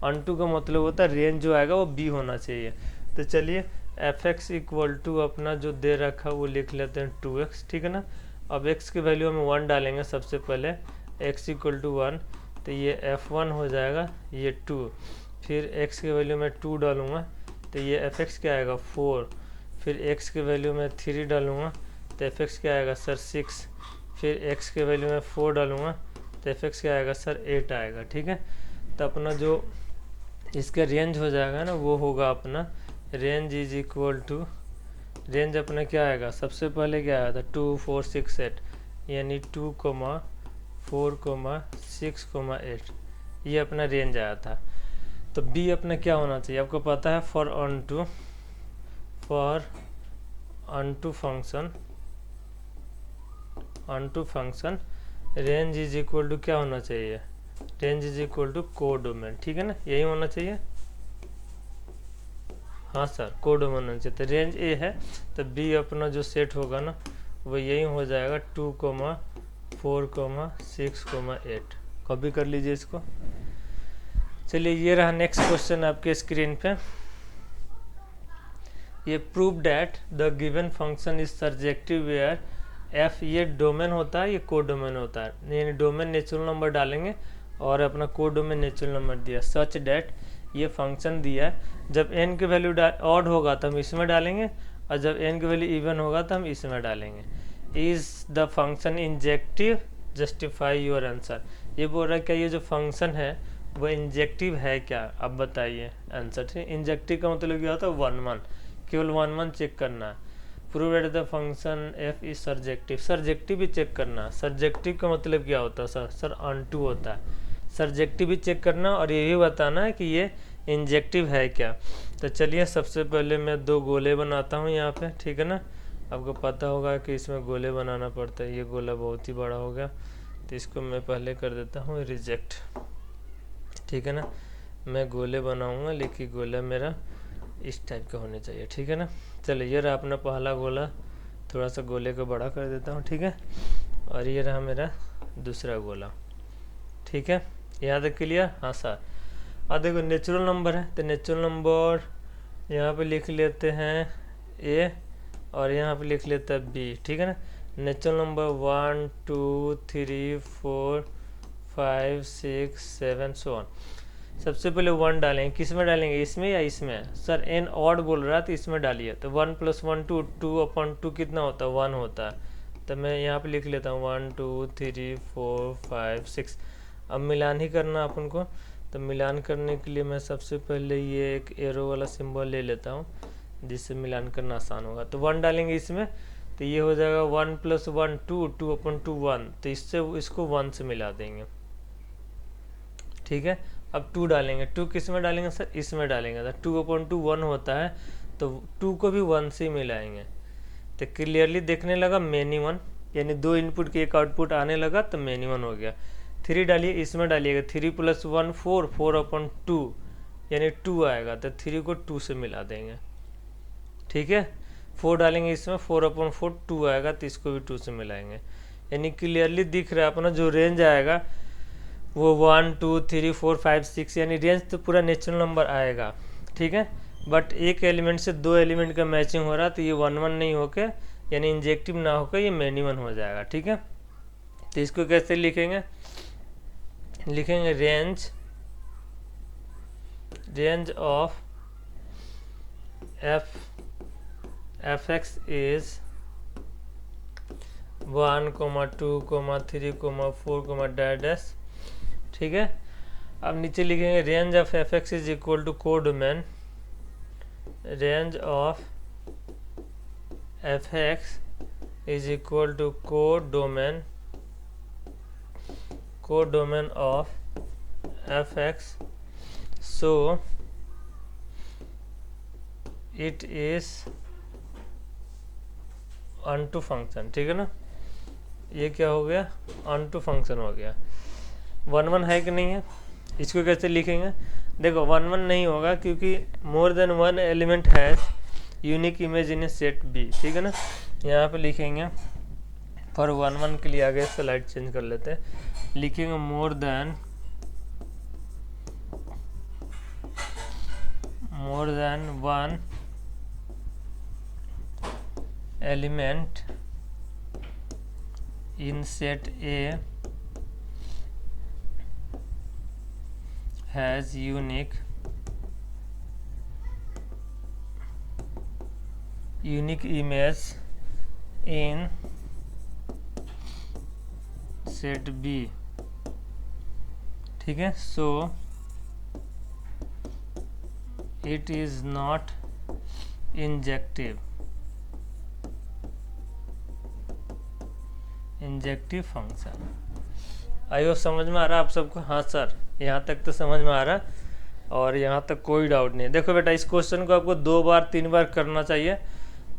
on 2 का मतलब होता है रेंज जो आएगा वो b होना चाहिए। तो चलिए f(x) इक्वल टू अपना जो दे रखा वो लिख लेते हैं 2x, ठीक है ना। अब x की वैल्यू हम 1 डालेंगे सबसे पहले, x इक्वल टू 1, तो ये f1 हो जाएगा, ये 2, फिर x की वैल्यू में 2 डालूंगा तो ये f(x) क्या आएगा 4, फिर x की वैल्यू में 3 डालूंगा तो f(x) क्या आएगा सर 6, फिर x की वैल्यू में 4 डालूंगा तो f(x) क्या आएगा सर 8 आएगा, ठीक है। तो अपना जो इसका रेंज हो जाएगा ना वो होगा अपना range is equal to, range अपना क्या आएगा, सबसे पहले क्या आया था 2, 4, 6, 8, यानी 2, 4, 6, 8, ये अपना रेंज आया था। तो b अपना क्या होना चाहिए आपको पता है, for onto function range is equal to क्या होना चाहिए, range is equal to codomain, ठीक है ना, यही होना चाहिए। हाँ सर कोडोमेन होना चाहिए। तो रेंज a है तो b अपना जो सेट होगा ना वो यही हो जाएगा 2, 4, 6, 8। कॉपी कर लीजिए इसको। चलिए ये रहा नेक्स्ट क्वेश्चन आपके स्क्रीन पे। ये prove that the given function is surjective where f, ये डोमेन होता है, ये कोडोमेन होता है, यानी डोमेन नेचुरल नंबर डालेंगे और अपना कोडोमेन नेचुरल नंबर दिया, सच डैट ये फंक्शन दिया है, जब n की वैल्यू ऑड होगा तो हम इसमें डालेंगे और जब n की वैल्यू इवन होगा तो हम इसमें डालेंगे। Is the function injective, justify your answer. ये बोल रहा है क्या ये जो फंक्शन है वो इंजेक्टिव है क्या, अब बताइए आंसर। ठीक, इंजेक्टिव का मतलब क्या होता है 1, 1, केवल 1, 1 चेक करना। Prove that the function f is surjective, surjective भी चेक करना। सर्जेक्टिव का मतलब क्या होता है सर ऑन टू होता है, सर्जेक्टिव भी चेक करना और ये भी बताना है कि ये इंजेक्टिव है क्या। तो चलिए सबसे पहले मैं 2 गोले बनाता हूँ यहाँ पे, ठीक है ना। आपको पता होगा कि इसमें गोले बनाना पड़ता है, ये गोला बहुत ही बड़ा हो गया तो इसको मैं पहले कर देता हूँ रिजेक्ट, ठीक है ना। मैं गोले बनाऊंगा लेकिन गोला मेरा इस टाइप का होने चाहिए, ठीक है ना। चलिए ये रहा अपना पहला गोला, थोड़ा सा गोले को बड़ा कर देता हूँ, ठीक है। और ये रहा मेरा दूसरा गोला, ठीक है। यहाँ तक क्लियर। हाँ सर। अब देखो नेचुरल नंबर है तो नेचुरल नंबर यहाँ पे लिख लेते हैं a और यहाँ पे लिख लेते हैं b, ठीक है ना। Natural number 1, 2, 3, 4, 5, 6, 7 so on. सबसे पहले 1 डालेंगे, किस में डालेंगे, इसमें या इसमें। सर n ऑड बोल रहा है तो इसमें डालिए, तो 1 + 1 2, 2/2 कितना होता है 1 होता है। तो मैं यहाँ पे लिख लेता हूँ 1, 2, 3, 4, 5, 6। अब मिलान ही करना अपन को, तो मिलान करने के लिए मैं सबसे पहले ये एक एरो वाला सिंबल ले लेता हूँ जिससे मिलान करना आसान होगा। तो 1 डालेंगे इसमें तो ये हो जाएगा 1 + 1 2, 2/2 1, तो इससे इसको 1 से मिला देंगे, ठीक है। अब 2 डालेंगे, 2 किस में डालेंगे सर, इसमें डालेंगे, तो 2/2 1 होता है तो 2 को भी 1 से मिलाएंगे। तो क्लियरली देखने लगा मेनी 1, यानी 2 इनपुट के एक आउटपुट आने लगा तो मेनी 1 हो गया। 3 डालिए, इसमें डालिएगा 3 + 1 4, 4/2 यानी 2 आएगा, तो 3 को 2 से मिला देंगे, ठीक है। 4 डालेंगे इसमें 4/4 2 आएगा तो इसको भी 2 से मिलाएंगे। यानी क्लियरली दिख रहा है अपना जो रेंज आएगा वो 1, 2, 3, 4, 5, 6, यानी रेंज तो पूरा नेचुरल नंबर आएगा। ठीक है, बट एक एलिमेंट से दो एलिमेंट का मैचिंग हो रहा है तो ये 1 1 नहीं होके, यानी इंजेक्टिव ना होकर ये मैनी वन हो जाएगा। ठीक है, तो इसको कैसे लिखेंगे, लिखेंगे range of f x is 1, 2, 3, 4, dash. ठीक है, अब नीचे लिखेंगे range of f x is equal to codomain, range of f x is equal to codomain of f x, so it is onto function. ठीक है ना, ये क्या हो गया, ऑनटू फंक्शन हो गया। 1 1 है कि नहीं है, इसको कैसे लिखेंगे, देखो 1 1 नहीं होगा क्योंकि more than one element has unique image in a set B. ठीक है ना, यहाँ पे लिखेंगे फॉर 1 1 के लिए आगे स्लाइड चेंज कर लेते हैं, लिखेंगे मोर than one element in set A has unique image in set B। ठीक है, so it is not injective function. आइयो समझ में आ रहा है आप सबको, हाँ सर यहाँ तक तो समझ में आ रहा है और यहाँ तक कोई डाउट नहीं है। देखो बेटा, इस क्वेश्चन को आपको 2 बार 3 बार करना चाहिए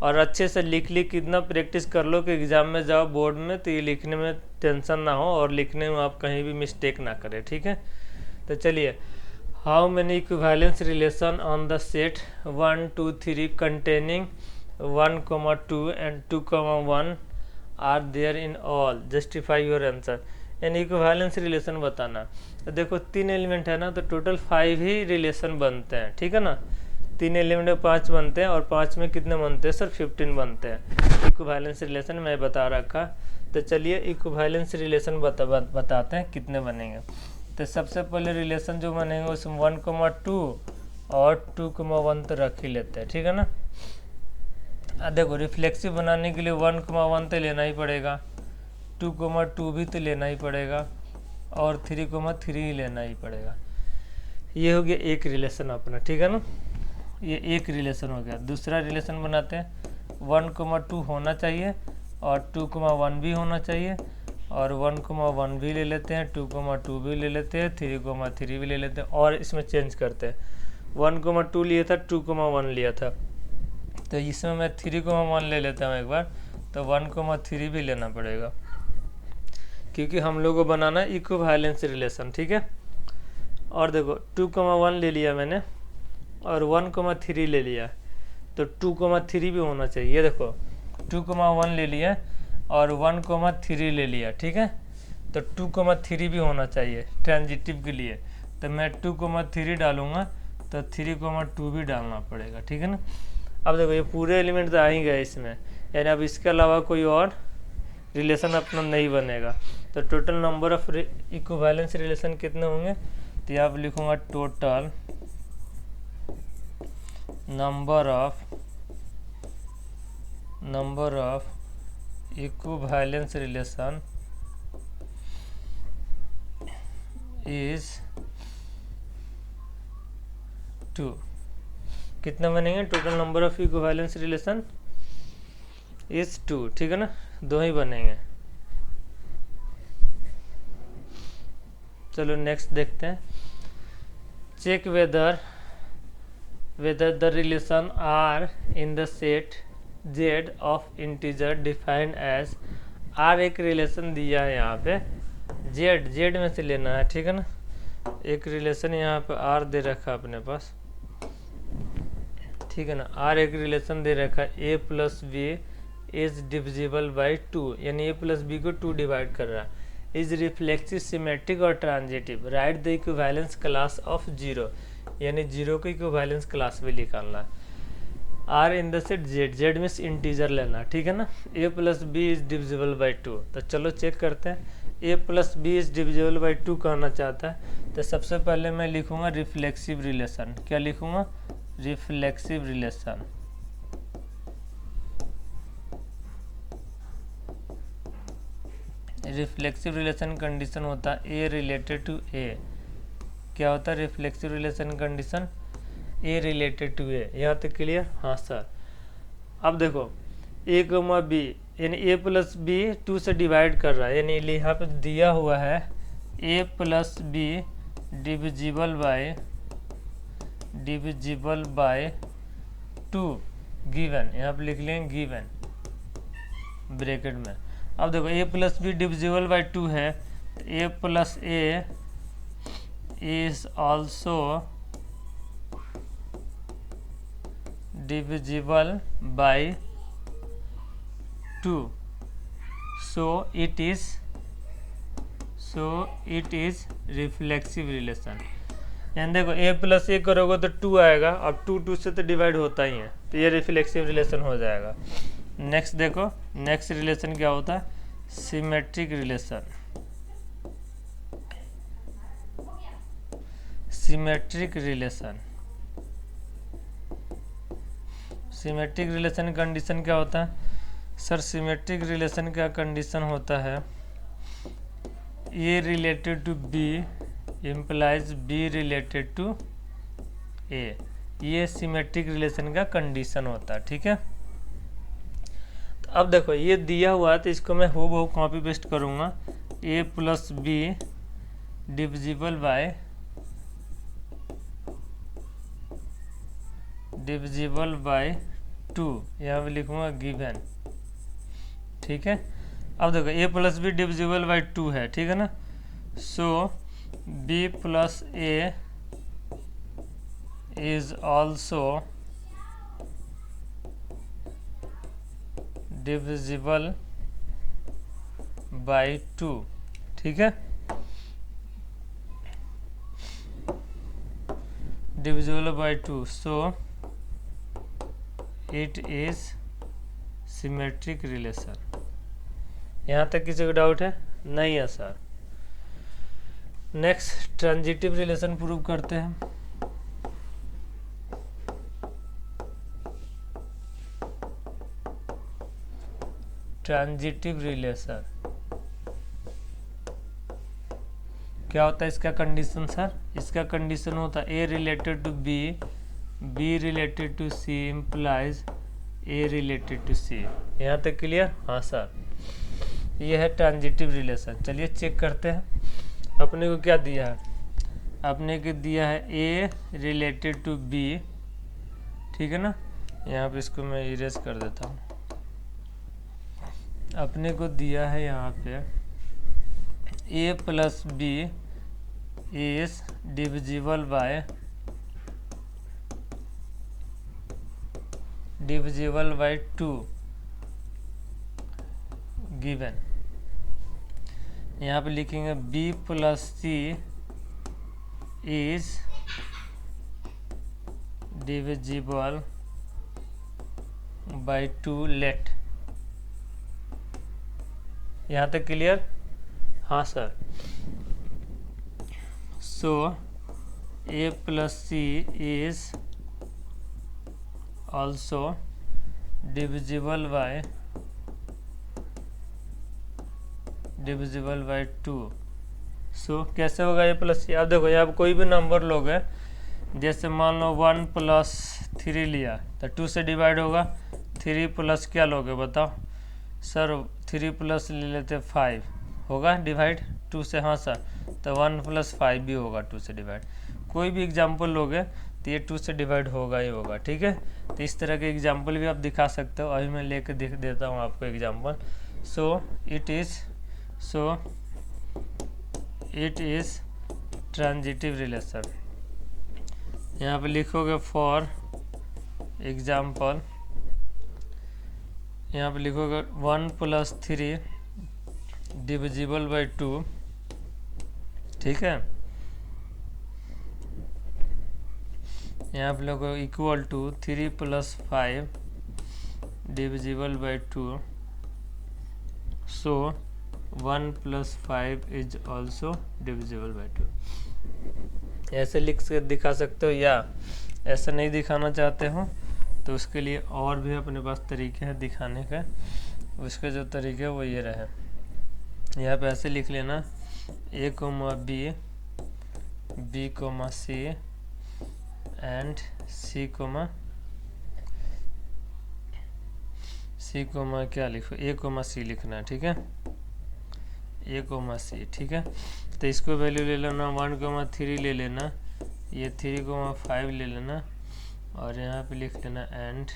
और अच्छे से लिख कितना प्रैक्टिस कर लो कि एग्जाम में जाओ बोर्ड में तो ये लिखने में टेंशन ना हो और लिखने में आप कहीं भी मिस्टेक ना करें। ठीक है, तो चलिए, how many equivalence relation on the set 1 2 3 containing 1, 2 and 2, 1 are there in all, justify your answer. यानी इक्विवेलेंस रिलेशन बताना। तो देखो 3 एलिमेंट है ना, तो टोटल 5 ही रिलेशन बनते हैं। ठीक है ना, 3 एलिमेंट में 5 बनते हैं और 5 में कितने बनते हैं सर, 15 बनते हैं। इक्विवेलेंस रिलेशन मैं बता रखा। तो चलिए इक्विवेलेंस रिलेशन बताते हैं कितने बनेंगे। तो सबसे पहले रिलेशन जो बनेंगे उसमें 1, 2 और 2, 1 तो रख ही लेते हैं। ठीक है ना, देखो रिफ्लेक्सिव बनाने के लिए 1, 1 तो लेना ही पड़ेगा, 2, 2 भी तो लेना ही पड़ेगा और 3, 3 ही लेना ही पड़ेगा। ये हो गया एक रिलेशन अपना। ठीक है ना, ये एक रिलेशन हो गया। दूसरा रिलेशन बनाते हैं, 1, 2 होना चाहिए और 2, 1 भी होना चाहिए और 1, 1 भी ले लेते हैं, 2, 2 भी ले लेते हैं, 3, 3 भी ले लेते हैं और इसमें चेंज करते हैं। 1, 2 लिया था, 2, 1 लिया था, तो इसमें मैं 3, 1 ले लेता हूँ एक बार, तो 1, 3 भी लेना पड़ेगा क्योंकि हम लोग को बनाना इक्विवेलेंस रिलेशन। ठीक है, और देखो 2, 1 ले लिया मैंने और 1, 3 ले लिया, तो 2, 3 भी होना चाहिए। ये देखो 2, 1 ले लिया और 1, 3 ले लिया। ठीक है, तो 2, 3 भी होना चाहिए ट्रांजिटिव के लिए, तो मैं 2, 3 डालूंगा तो 3, 2 भी डालना पड़ेगा। ठीक है ना, अब देखो ये पूरे एलिमेंट तो आ ही गए इसमें, यानी अब इसके अलावा कोई और रिलेशन अपना नहीं बनेगा। तो total number of equivalence relation कितने होंगे, तो यहाँ पर लिखूंगा total number of equivalence relation is 2। कितने बनेंगे, total number of equivalence relation is 2। ठीक है ना, 2 ही बनेंगे। चलो नेक्स्ट देखते हैं, check whether the relation are in the set z of integer defined as r. एक रिलेशन दिया है यहाँ पे, जेड में से लेना है। ठीक है ना, एक रिलेशन यहाँ पे आर दे रखा है अपने पास। ठीक है ना, आर एक रिलेशन दे रखा है, A plus B is divisible by 2, यानी ए प्लस बी को 2 डिवाइड कर रहा है। इज रिफ्लेक्सिव, सिमेट्रिक और transitive, right the equivalence class of 0। यानी जीरो की इक्विवेलेंस क्लास भी निकालना है। R in the set Z, Z means integer लेना, ठीक है ना। A plus B is divisible by 2, तो चलो चेक करते हैं। A plus B is divisible by 2 कहना चाहता है, तो सबसे पहले मैं लिखूंगा रिफ्लेक्सिव रिलेशन। क्या लिखूंगा? Reflexive relation. Reflexive relation condition होता है ए रिलेटेड टू ए। क्या होता है reflexive relation condition? A related to A. यहाँ तक क्लियर? हाँ सर। अब देखो ए कमा बी, यानी ए प्लस बी 2 से डिवाइड कर रहा है, यानी यहाँ पे दिया हुआ है A plus B divisible by 2 given. यहाँ पे लिख लेंगे गिवन ब्रैकेट में। अब देखो A plus B divisible by 2 है, A plus A is also divisible by 2, so it is reflexive relation। यानी देखो a प्लस ए करोगे तो 2 आएगा, अब 2 से तो डिवाइड होता ही है, तो ये रिफ्लेक्सिव रिलेशन हो जाएगा। नेक्स्ट देखो, नेक्स्ट रिलेशन क्या होता है? Symmetric relation. Symmetric relation, symmetric relation condition क्या होता है? सर सिमेट्रिक रिलेशन का कंडीशन होता है A related to B implies B related to A. ये सिमेट्रिक रिलेशन का कंडीशन होता है, ठीक है। तो अब देखो ये दिया हुआ है, तो इसको मैं हूबहू कॉपी पेस्ट करूँगा। A plus B divisible by divisible by 2, यहाँ पे लिखूंगा गिवन, ठीक है। अब देखो A plus B divisible by 2 है, ठीक है ना। So B plus A is also divisible by 2, ठीक है। Divisible by 2, so it is symmetric relation. यहाँ तक किसी को डाउट है? नहीं है sir. Next transitive relation prove करते हैं। ट्रांजिटिव रिलेशन क्या होता है इसका कंडीशन? सर इसका कंडीशन होता है A related to B, B related to C implies A related to C. यहाँ तक क्लियर? हाँ सर। ये है ट्रांजिटिव रिलेशन। चलिए चेक करते हैं अपने को क्या दिया है। अपने को दिया है ए रिलेटेड टू बी, ठीक है ना। यहाँ पे इसको मैं इरेज कर देता हूँ। अपने को दिया है यहाँ पे A plus B is divisible by divisible by 2 given. यहाँ पे लिखेंगे B plus C is divisible by 2 let. यहाँ तक क्लियर? हाँ sir. So A plus C is also divisible by 2। सो कैसे होगा ए प्लस सी? अब देखो यहाँ कोई भी नंबर लोगे, जैसे मान लो 1 प्लस 3 लिया तो 2 से डिवाइड होगा। 3 प्लस क्या लोगे बताओ? सर 3 प्लस ले लेते 5 होगा डिवाइड 2 से। हाँ सर, तो 1 प्लस 5 भी होगा 2 से डिवाइड। कोई भी एग्जाम्पल लोगे तो ये 2 से डिवाइड होगा ही होगा, ठीक है। तो इस तरह के एग्जाम्पल भी आप दिखा सकते हो। अभी मैं लेके दिख देता हूँ आपको example. So it is transitive relation. यहाँ पे लिखोगे फॉर एग्जाम्पल, यहाँ पे लिखोगे 1 प्लस 3 डिविजिबल बाय 2, ठीक है। यहाँ पे लोग equal to 3 + 5 divisible by 2, so 1 + 5 is also divisible by 2। ऐसे लिख के दिखा सकते हो, या ऐसा नहीं दिखाना चाहते हो तो उसके लिए और भी अपने पास तरीके हैं दिखाने का। उसके जो तरीके हैं वो ये रहे। यहाँ पे ऐसे लिख लेना A, B, B, C and C, क्या लिखो, A, C लिखना है, ठीक है, A, C, ठीक है। तो इसको वैल्यू ले लेना 1, 3 ले लेना, ये 3, 5 ले लेना, और यहाँ पे लिख लेना एंड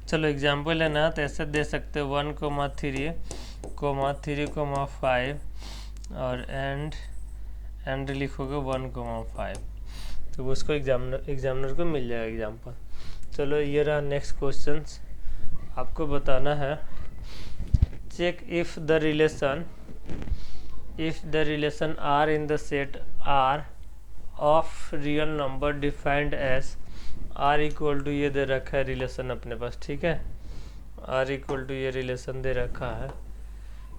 चलो एग्जाम्पल है ना, तो ऐसे दे सकते हो 1, 3, 5 और एंड लिखोगे 1, 5, तो उसको एग्जामिनर को मिल जाएगा एग्जाम्पल। चलो ये रहा नेक्स्ट क्वेश्चन। आपको बताना है check if the relation are in the set r of real number defined as are equal to, ये दे रखा है रिलेशन अपने पास, ठीक है, आर इक्वल टू ये रिलेशन दे रखा है,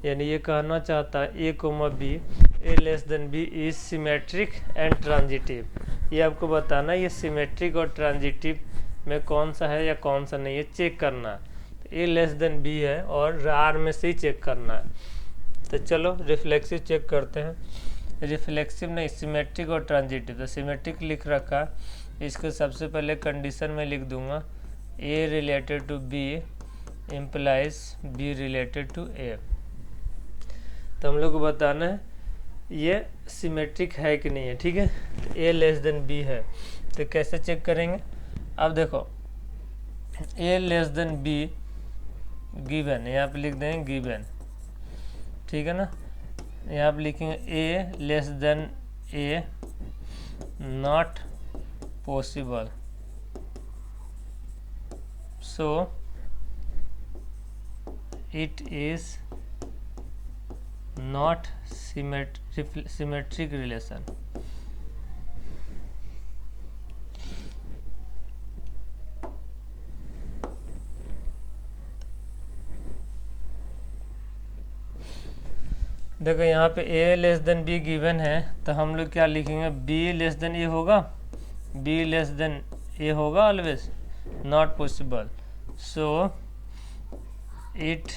यानी ये कहना चाहता है A, B, A less than B is symmetric and transitive. ये आपको बताना ये सिमेट्रिक और ट्रांजिटिव में कौन सा है या कौन सा नहीं है, चेक करना है। तो A लेस देन B है और आर में से ही चेक करना है। तो चलो रिफ्लेक्सिव चेक करते हैं, रिफ्लेक्सिव नहीं, सिमेट्रिक और ट्रांजिटिव। तो सिमेट्रिक लिख रखा है, इसको सबसे पहले कंडीशन में लिख दूंगा A related to B implies B related to A। तो हम लोग को बताना है ये सिमेट्रिक है कि नहीं है, ठीक है। तो A लेस देन B है, तो कैसे चेक करेंगे, अब देखो A less than B given, यहाँ पे लिख देंगे गिवन, ठीक है ना। यहाँ पे लिखेंगे A less than A not possible, so it is not symmetric relation। देखो यहाँ पे A less than B given है, तो हम लोग क्या लिखेंगे, B लेस देन A होगा, B लेस देन A होगा always, not possible, so it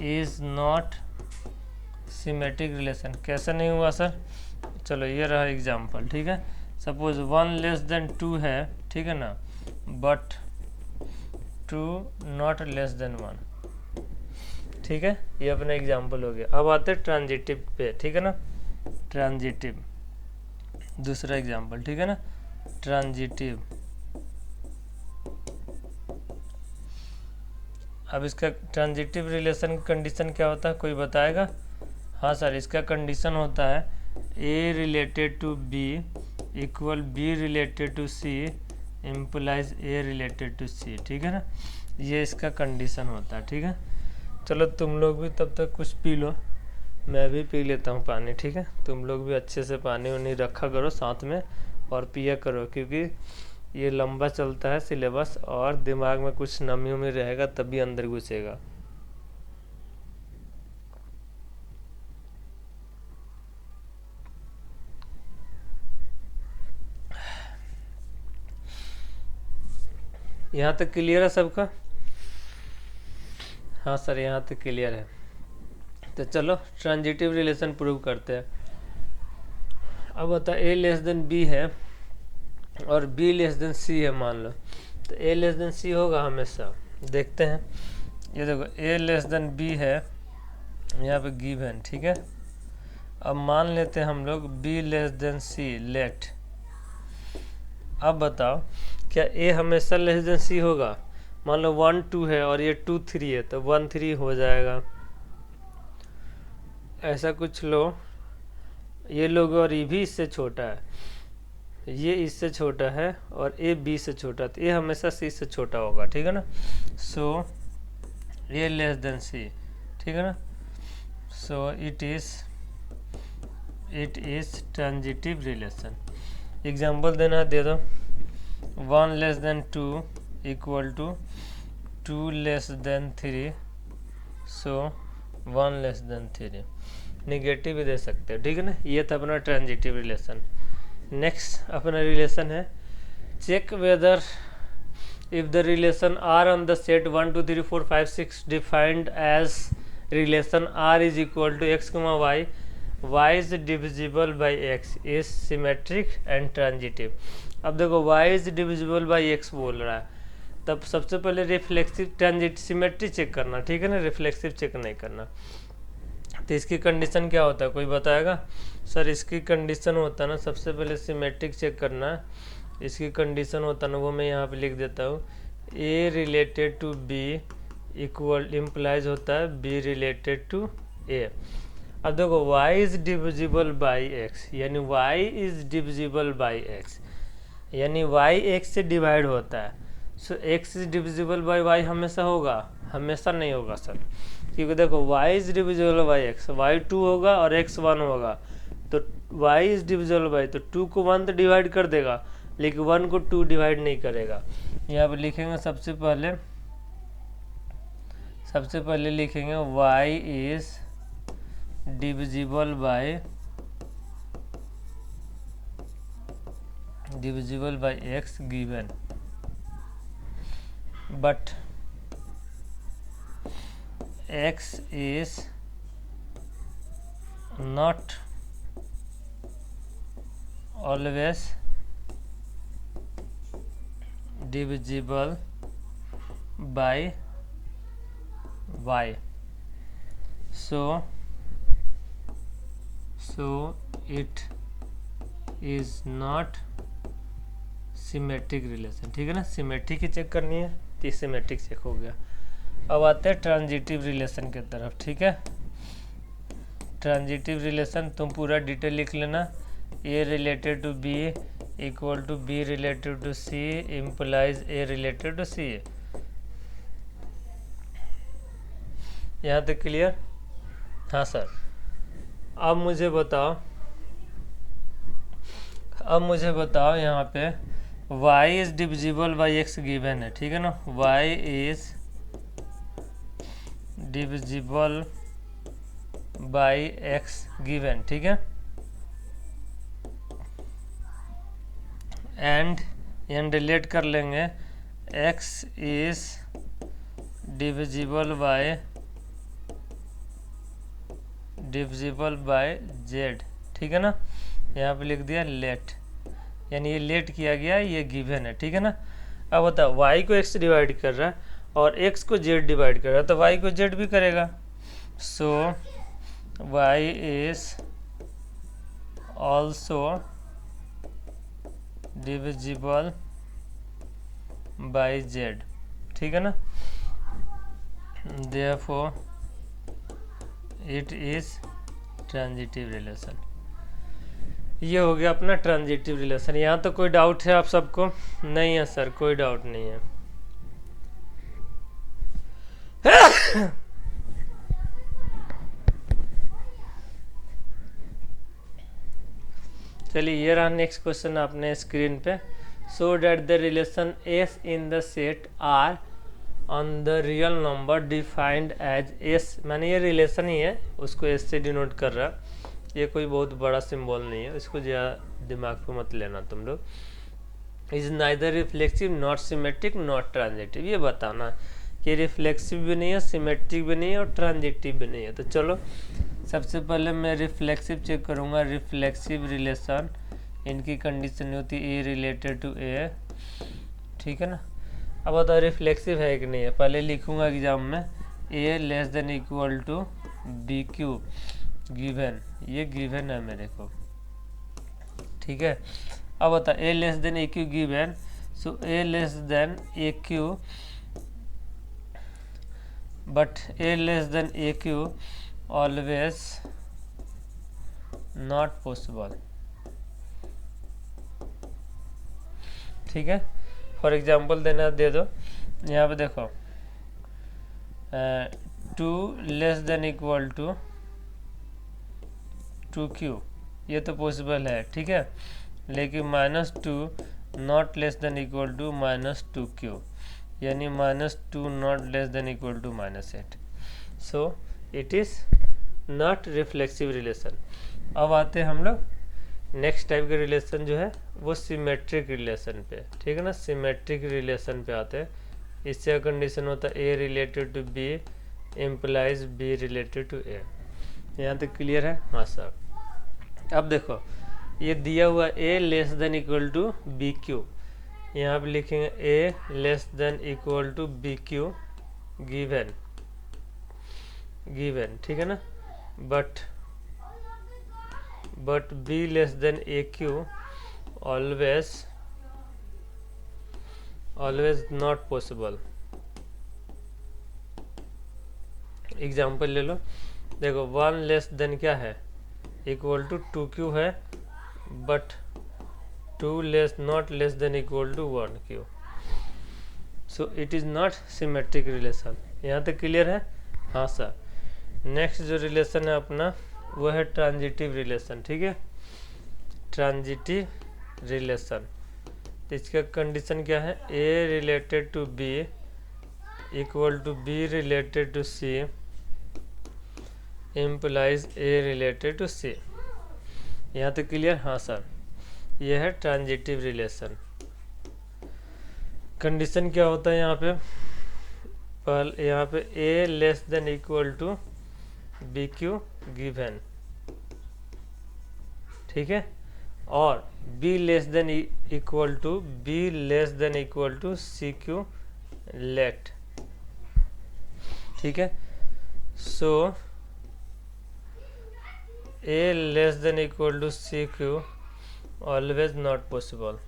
is not symmetric relation. कैसा नहीं हुआ सर, चलो ये रहा एग्जाम्पल, ठीक है। सपोज 1 लेस देन 2 है, ठीक है ना, बट 2 नॉट लेस देन 1, ठीक है। ये अपना एग्जाम्पल हो गया। अब आते हैं ट्रांजिटिव पे, ठीक है ना, ट्रांजिटिव दूसरा एग्जाम्पल, ठीक है ना, ट्रांजिटिव। अब इसका ट्रांजिटिव रिलेशन कंडीशन क्या होता है, कोई बताएगा? हाँ सर, इसका कंडीशन होता है A related to B equal B related to C implies A related to C, ठीक है ना, ये इसका कंडीशन होता है, ठीक है। चलो तुम लोग भी तब तक कुछ पी लो, मैं भी पी लेता हूँ पानी, ठीक है। तुम लोग भी अच्छे से पानी वानी रखा करो साथ में और पिया करो, क्योंकि ये लंबा चलता है सिलेबस और दिमाग में कुछ नमी उमी रहेगा तभी अंदर घुसेगा। यहाँ तक क्लियर है सबका? हाँ सर, यहाँ तक क्लियर है। तो चलो ट्रांजिटिव रिलेशन प्रूव करते हैं। अब बता A लेस देन B है और B लेस देन C है, मान लो, तो A लेस देन C होगा हमेशा। देखते हैं, ये देखो A लेस देन B है, यहाँ पे गिवन, ठीक है। अब मान लेते हैं हम लोग B less than C let. अब बताओ क्या A हमेशा लेस देन C होगा? मान लो 1 2 है और ये 2 3 है, तो 1 3 हो जाएगा। ऐसा कुछ लो, ये लोग और ये भी इससे छोटा है, ये इससे छोटा है और ए बी से छोटा, तो ए हमेशा सी से छोटा होगा, ठीक है ना। सो ए लेस देन सी, ठीक है ना। So it is transitive relation. Example देना दे दो। 1 less than 2 equal to 2 less than 3, so 1 less than 3। Negative भी दे सकते हो, ठीक है ना। ये था अपना ट्रांजिटिव रिलेशन। नेक्स्ट अपना रिलेशन है check whether if the relation R on the set 1 2 3 4 5 6 defined as relation R is equal to X comma Y, Y is divisible by X, is symmetric and transitive. अब देखो Y is divisible by X बोल रहा है, तब सबसे पहले reflexive transit symmetry check करना, ठीक है ना, रिफ्लेक्सिव चेक नहीं करना। तो इसकी कंडीशन क्या होता है, कोई बताएगा? सर इसकी कंडीशन होता है ना, सबसे पहले सिमेट्रिक चेक करना है। इसकी कंडीशन होता है ना, वो मैं यहाँ पे लिख देता हूँ। A related to B equal implies होता है बी रिलेटेड टू ए। अब देखो y is divisible by x, यानी y is divisible by x, यानी y x से डिवाइड होता है। सो x is divisible by y हमेशा होगा? हमेशा नहीं होगा सर, क्योंकि देखो y is divisible by x, y 2 होगा और x 1 होगा, तो y इज डिविजिबल बाई, तो 2 को 1 तो डिवाइड कर देगा, लेकिन 1 को 2 डिवाइड नहीं करेगा। यहाँ पे लिखेंगे सबसे पहले लिखेंगे y is divisible by x given, but x is not always divisible by y, so it is not symmetric relation, ठीक है ना। सिमेट्रिक ही चेक करनी है, तो सिमेट्रिक चेक हो गया। अब आते हैं ट्रांजिटिव रिलेशन की तरफ, ठीक है। ट्रांजिटिव रिलेशन तुम पूरा डिटेल लिख लेना। A related to B equal to B related to C implies A related to C. यहाँ तक क्लियर? हाँ सर। अब मुझे बताओ यहाँ पे y is divisible by x given है, ठीक है ना। y is divisible by x given, ठीक है। एंड रिलेट कर लेंगे x is divisible bye z, ठीक है ना। यहाँ पे लिख दिया लेट, यानी ये लेट किया गया, ये गिवन है, ठीक है ना। अब बताओ y को x डिवाइड कर रहा है और x को z डिवाइड कर रहा है, तो y को z भी करेगा। सो y is also divisible by z, ठीक है ना। Therefore it is transitive relation. ये हो गया अपना ट्रांजिटिव रिलेशन। यहाँ तो कोई डाउट है आप सबको? नहीं है सर, कोई डाउट नहीं है। चलिए ये रहा नेक्स्ट क्वेश्चन आपने स्क्रीन पे। Show that the relation s in the set r on the real number defined as s, मैंने ये रिलेशन ही है, उसको एस से डिनोट कर रहा है। ये कोई बहुत बड़ा सिंबल नहीं है, इसको ज़्यादा दिमाग पे मत लेना तुम लोग। Is neither reflexive not symmetric not transitive, ये बताना कि रिफ्लेक्सिव भी नहीं है, सिमेट्रिक भी नहीं है और ट्रांजिटिव भी नहीं है। तो चलो सबसे पहले मैं रिफ्लेक्सिव चेक करूँगा। रिफ्लेक्सिव रिलेशन इनकी कंडीशन होती है ए रिलेटेड टू ए, ठीक है ना। अब बताओ रिफ्लेक्सिव है कि नहीं है, पहले लिखूँगा एग्जाम में A less than equal to B Q given, ये गिवन है मेरे को, ठीक है। अब बता A less than A Q given, so A less than A Q, but A less than A Q always not possible, ठीक है। फॉर एग्जांपल देना दे दो, यहाँ पे देखो 2 less than equal to 2q, ये तो पॉसिबल है, ठीक है। लेकिन -2 not less than equal to -2q, यानी -2 not less than equal to -8, so it is not reflexive relation. अब आते हैं हम लोग नेक्स्ट टाइप के रिलेशन जो है वो सिमेट्रिक रिलेशन पे, ठीक है ना। सिमेट्रिक रिलेशन पे आते हैं। इससे कंडीशन होता है A related to B implies B related to A. यहाँ तक क्लियर है? हाँ सर। अब देखो ये दिया हुआ A less than equal to B Q, यहाँ पे लिखेंगे A less than equal to B Q given, ठीक है ना। But B less than A Q always not possible. Example ले लो, देखो 1 लेस देन क्या है इक्वल टू 2q है, but 2 less not less than equal to 1q, so it is not symmetric relation. यहाँ तक क्लियर है? हाँ सर। नेक्स्ट जो रिलेशन है अपना वो है ट्रांजिटिव रिलेशन, ठीक है। ट्रांजिटिव रिलेशन, तो इसका कंडीशन क्या है, A related to B equal to B related to C implies A related to C. यहाँ तक क्लियर? हाँ सर। यह है ट्रांजिटिव रिलेशन। कंडीशन क्या होता है यहाँ पे, यहाँ पे A less than equal to B Q given, ठीक है, और B less than equal to C Q let, ठीक है। So A less than equal to C Q always not possible,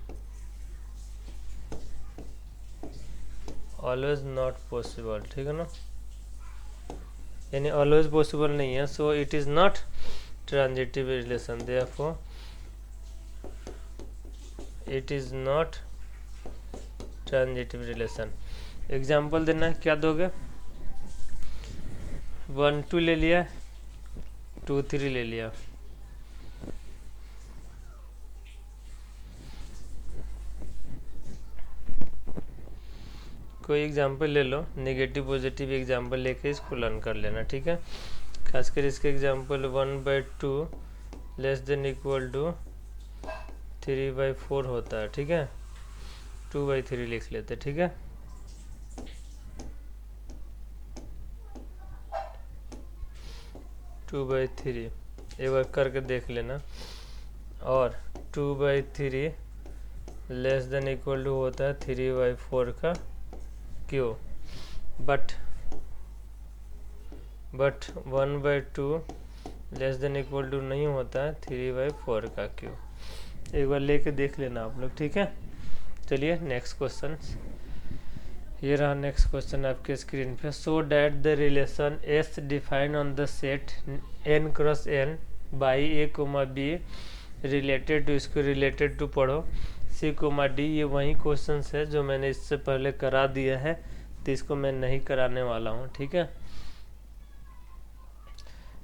ठीक है ना, यानी ऑलवेज पॉसिबल नहीं है, so it is not transitive relation, therefore it is not transitive relation. Example देना है, क्या दोगे, 1 2 ले लिया, 2 3 ले लिया। कोई एग्जाम्पल ले लो, नेगेटिव पॉजिटिव एग्जाम्पल लेके इसको लर्न कर लेना, ठीक है। खासकर इसके example 1/2 less than equal to 3/4 होता है, ठीक है। 2/3 लिख लेते, ठीक है। टू बाई थ्री एक बार करके देख लेना। और 2/3 लेस देन इक्वल टू होता है 3/4 का cube, but 1/2 less than equal to नहीं होता है 3/4 का क्यू। एक बार लेके देख लेना आप लोग, ठीक है। चलिए नेक्स्ट क्वेश्चन, ये रहा नेक्स्ट क्वेश्चन आपके स्क्रीन पे। Show that the relation s defined on the set n cross n by a comma B related to, इसको रिलेटेड टू पढ़ो, सी कोमा डी। ये वही क्वेश्चन है जो मैंने इससे पहले करा दिया है, तो इसको मैं नहीं कराने वाला हूँ, ठीक है।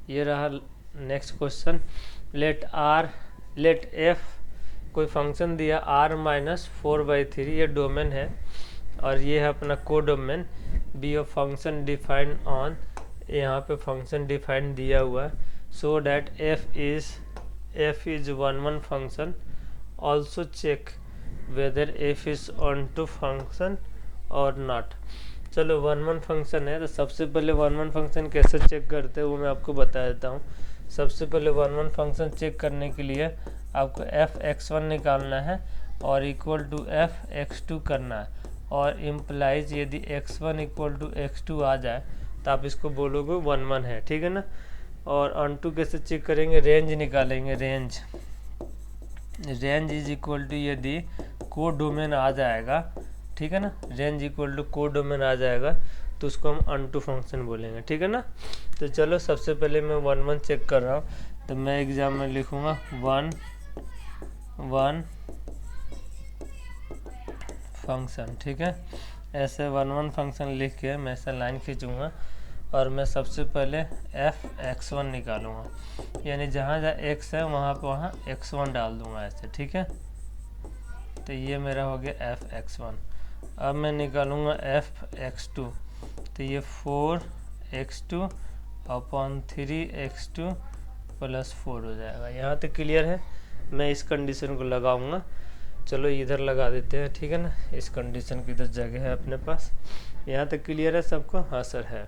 ये रहा नेक्स्ट क्वेश्चन। लेट एफ कोई फंक्शन दिया r-4/3, ये डोमेन है और ये है अपना codomain. B of function defined on, यहाँ पे फंक्शन डिफाइंड दिया हुआ है। Show that f is 1 function, also check whether f is onto function और नॉट। चलो 1 फंक्शन है, तो सबसे पहले 1 फंक्शन कैसे चेक करते हैं वो मैं आपको बता देता हूँ। सबसे पहले 1 फंक्शन चेक करने के लिए आपको f(x1) निकालना है और इक्वल टू f(x2) करना है, और इम्प्लाइज यदि x1 इक्वल टू x2 आ जाए तो आप इसको बोलोगे 1 है, ठीक है ना। और ऑन टू कैसे चेक करेंगे, रेंज निकालेंगे। रेंज इज इक्वल टू यदि को डोमेन आ जाएगा, ठीक है ना, रेंज इक्वल टू को डोमेन आ जाएगा तो उसको हम ऑन टू फंक्शन बोलेंगे, ठीक है ना। तो चलो सबसे पहले मैं 1 चेक कर रहा हूँ, तो मैं एग्जाम में लिखूँगा 1 1 फंक्शन, ठीक है। ऐसे 1 1 फंक्शन लिख के मैं ऐसा लाइन खींचूँगा और मैं सबसे पहले f(x1) निकालूंगा, यानी जहाँ जहाँ x है वहाँ x1 डाल दूंगा ऐसे, ठीक है। तो ये मेरा हो गया f(x1). अब मैं निकालूंगा f(x2), तो ये 4x2 अपॉन 3x2 प्लस 4 हो जाएगा। यहाँ तक क्लियर है। मैं इस कंडीशन को लगाऊंगा, चलो इधर लगा देते हैं, ठीक है ना। इस कंडीशन की इधर जगह है अपने पास। यहाँ तक क्लियर है सबको? हाँ सर है।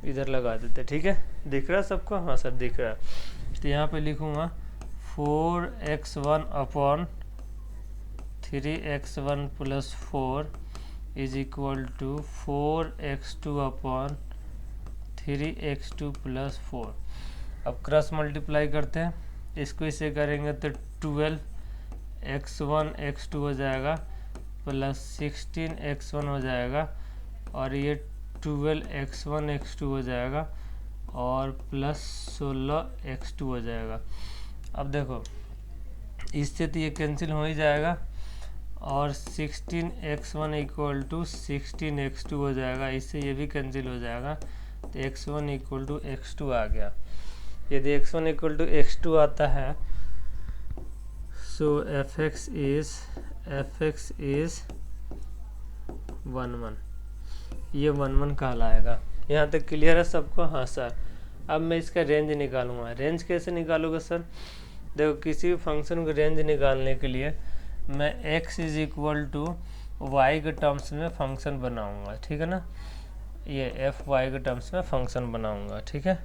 इधर लगा देते, ठीक है। दिख रहा है सबको? हाँ सर दिख रहा है। तो यहाँ पे लिखूँगा 4x1 upon 3x1 plus 4 is equal to 4x2 upon 3x2 plus 4। अब क्रॉस मल्टीप्लाई करते हैं, इसको इसे करेंगे तो 12x1 x2 हो जाएगा प्लस 16x1 हो जाएगा, और ये 12x1 x2 हो जाएगा और प्लस 16x2 हो जाएगा। अब देखो इससे तो ये कैंसिल हो ही जाएगा, और 16x1 इक्वल टू 16x2 हो जाएगा, इससे ये भी कैंसिल हो जाएगा। तो x1 इक्वल टू x2 आ गया। यदि x1 इक्वल टू x2 आता है, सो fx इज 1 1, ये 1 1 कहलाएगा। यहाँ तक क्लियर है सबको? हाँ सर। अब मैं इसका रेंज निकालूंगा। रेंज कैसे निकालूंगा सर? देखो किसी भी फंक्शन को रेंज निकालने के लिए मैं x is equal to y के टर्म्स में फंक्शन बनाऊंगा, ठीक है ना। ये एफ वाई के टर्म्स में फंक्शन बनाऊंगा, ठीक है,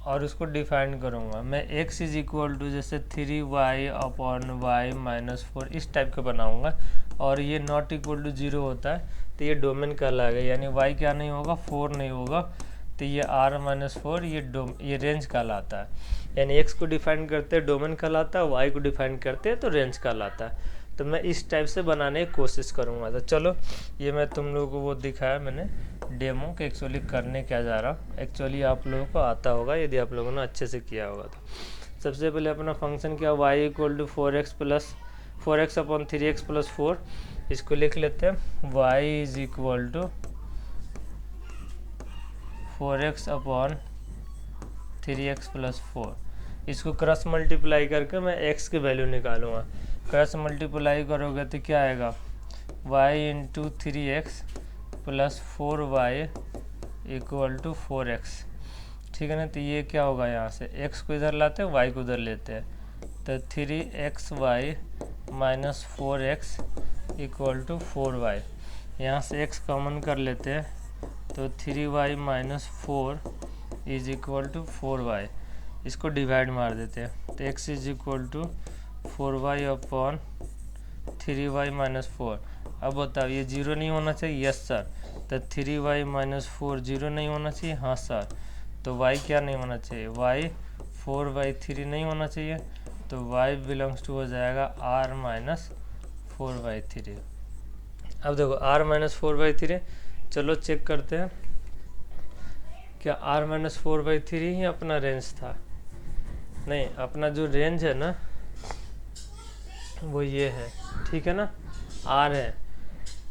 और उसको डिफाइन करूंगा। मैं x इज इक्वल टू जैसे 3y अपॉन वाई माइनस 4 इस टाइप का बनाऊंगा, और ये नॉट इक्वल टू 0 होता है तो ये डोमेन कहलाएगा, यानी y क्या नहीं होगा? 4 नहीं होगा, तो ये r माइनस 4 ये रेंज कहलाता है। यानी x को डिफाइन करते हैं डोमेन कहलाता है, y को डिफाइन करते हैं तो रेंज कहलाता है। तो मैं इस टाइप से बनाने की कोशिश करूँगा। तो चलो ये मैं तुम लोगों को वो दिखाया मैंने डेमो के एक्चुअली करने क्या जा रहा। एक्चुअली आप लोगों को आता होगा यदि आप लोगों ने अच्छे से किया होगा। तो सबसे पहले अपना फंक्शन क्या, y equal to 4x upon 3x plus 4, इसको लिख लेते हैं। y is equal to 4x upon 3x plus 4। इसको क्रॉस मल्टीप्लाई करके मैं x की वैल्यू निकालूंगा। क्रॉस मल्टीप्लाई करोगे तो क्या आएगा? y into 3x plus 4y equal to 4x, ठीक है ना। तो ये क्या होगा? यहाँ से x को इधर लाते हैं, y को उधर लेते हैं, तो 3xy minus 4x equal to 4y। यहाँ से x कॉमन कर लेते हैं, तो 3y minus 4 is equal to 4y। इसको डिवाइड मार देते हैं, तो x is equal to 4y upon 3y minus 4। अब बताओ ये 0 नहीं होना चाहिए? Yes sir. तो 3y माइनस 4 0 नहीं होना चाहिए? हाँ सर। तो y क्या नहीं होना चाहिए? y 4/3 नहीं होना चाहिए, तो y बिलोंग्स टू हो जाएगा r माइनस 4/3। अब देखो r माइनस 4/3, चलो चेक करते हैं क्या r माइनस 4/3 ही अपना रेंज था? नहीं, अपना जो रेंज है ना वो ये है, ठीक है ना, r है,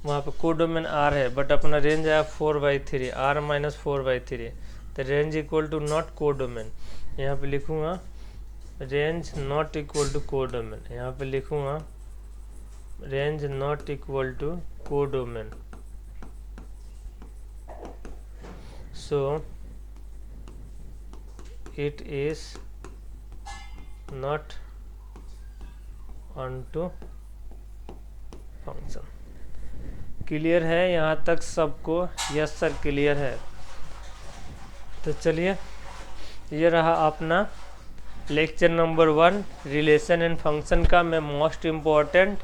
वहाँ पे कोडोमेन r है, बट अपना रेंज आया 4/3, r माइनस 4/3। तो range equal to not codomain, यहाँ पे लिखूँगा range not equal to codomain, यहाँ पे लिखूँगा range not equal to codomain. So it is not onto function. Clear है यहाँ तक सबको? यस सर क्लियर है। तो चलिए ये रहा अपना lecture number 1 relation and function का। मैं मोस्ट इम्पॉर्टेंट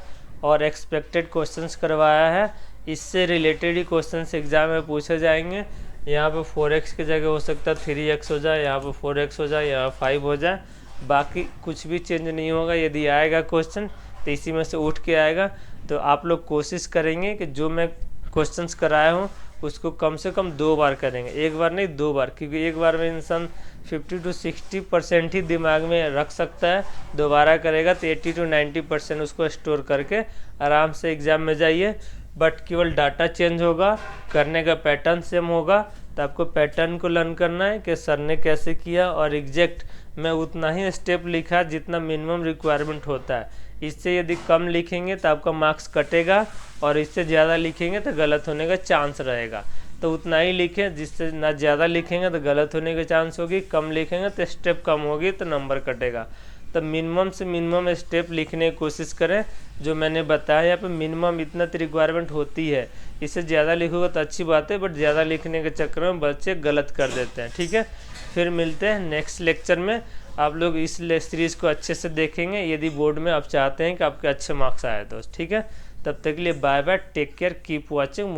और एक्सपेक्टेड क्वेश्चंस करवाया है। इससे रिलेटेड ही क्वेश्चंस एग्जाम में पूछे जाएंगे। यहाँ पे 4x की जगह हो सकता है 3x हो जाए, यहाँ पे 4x हो जाए, यहाँ 5 हो जाए, बाकी कुछ भी चेंज नहीं होगा। यदि आएगा क्वेश्चन तो इसी में से उठ के आएगा। तो आप लोग कोशिश करेंगे कि जो मैं क्वेश्चंस कराया हूँ उसको कम से कम 2 बार करेंगे, एक बार नहीं 2 बार, क्योंकि एक बार में इंसान 50 to 60% ही दिमाग में रख सकता है। दोबारा करेगा तो 80 to 90% उसको स्टोर करके आराम से एग्ज़ाम में जाइए। बट केवल डाटा चेंज होगा, करने का पैटर्न सेम होगा। तो आपको पैटर्न को लर्न करना है कि सर ने कैसे किया, और एग्जैक्ट मैं उतना ही स्टेप लिखा जितना मिनिमम रिक्वायरमेंट होता है। इससे यदि कम लिखेंगे तो आपका मार्क्स कटेगा, और इससे ज़्यादा लिखेंगे तो गलत होने का चांस रहेगा। तो उतना ही लिखें, जिससे ना ज़्यादा लिखेंगे तो गलत होने के चांस होगी, कम लिखेंगे तो स्टेप कम होगी तो नंबर कटेगा। तो मिनिमम से मिनिमम स्टेप लिखने की कोशिश करें। जो मैंने बताया यहाँ पे मिनिमम इतना तो रिक्वायरमेंट होती है, इससे ज़्यादा लिखोगे तो अच्छी बात है, बट ज़्यादा लिखने के चक्कर में बच्चे गलत कर देते हैं। ठीक है, फिर मिलते हैं नेक्स्ट लेक्चर में। आप लोग इस सीरीज़ को अच्छे से देखेंगे यदि बोर्ड में आप चाहते हैं कि आपके अच्छे मार्क्स आए दोस्त। ठीक है, तब तक के लिए bye bye, take care, keep watching.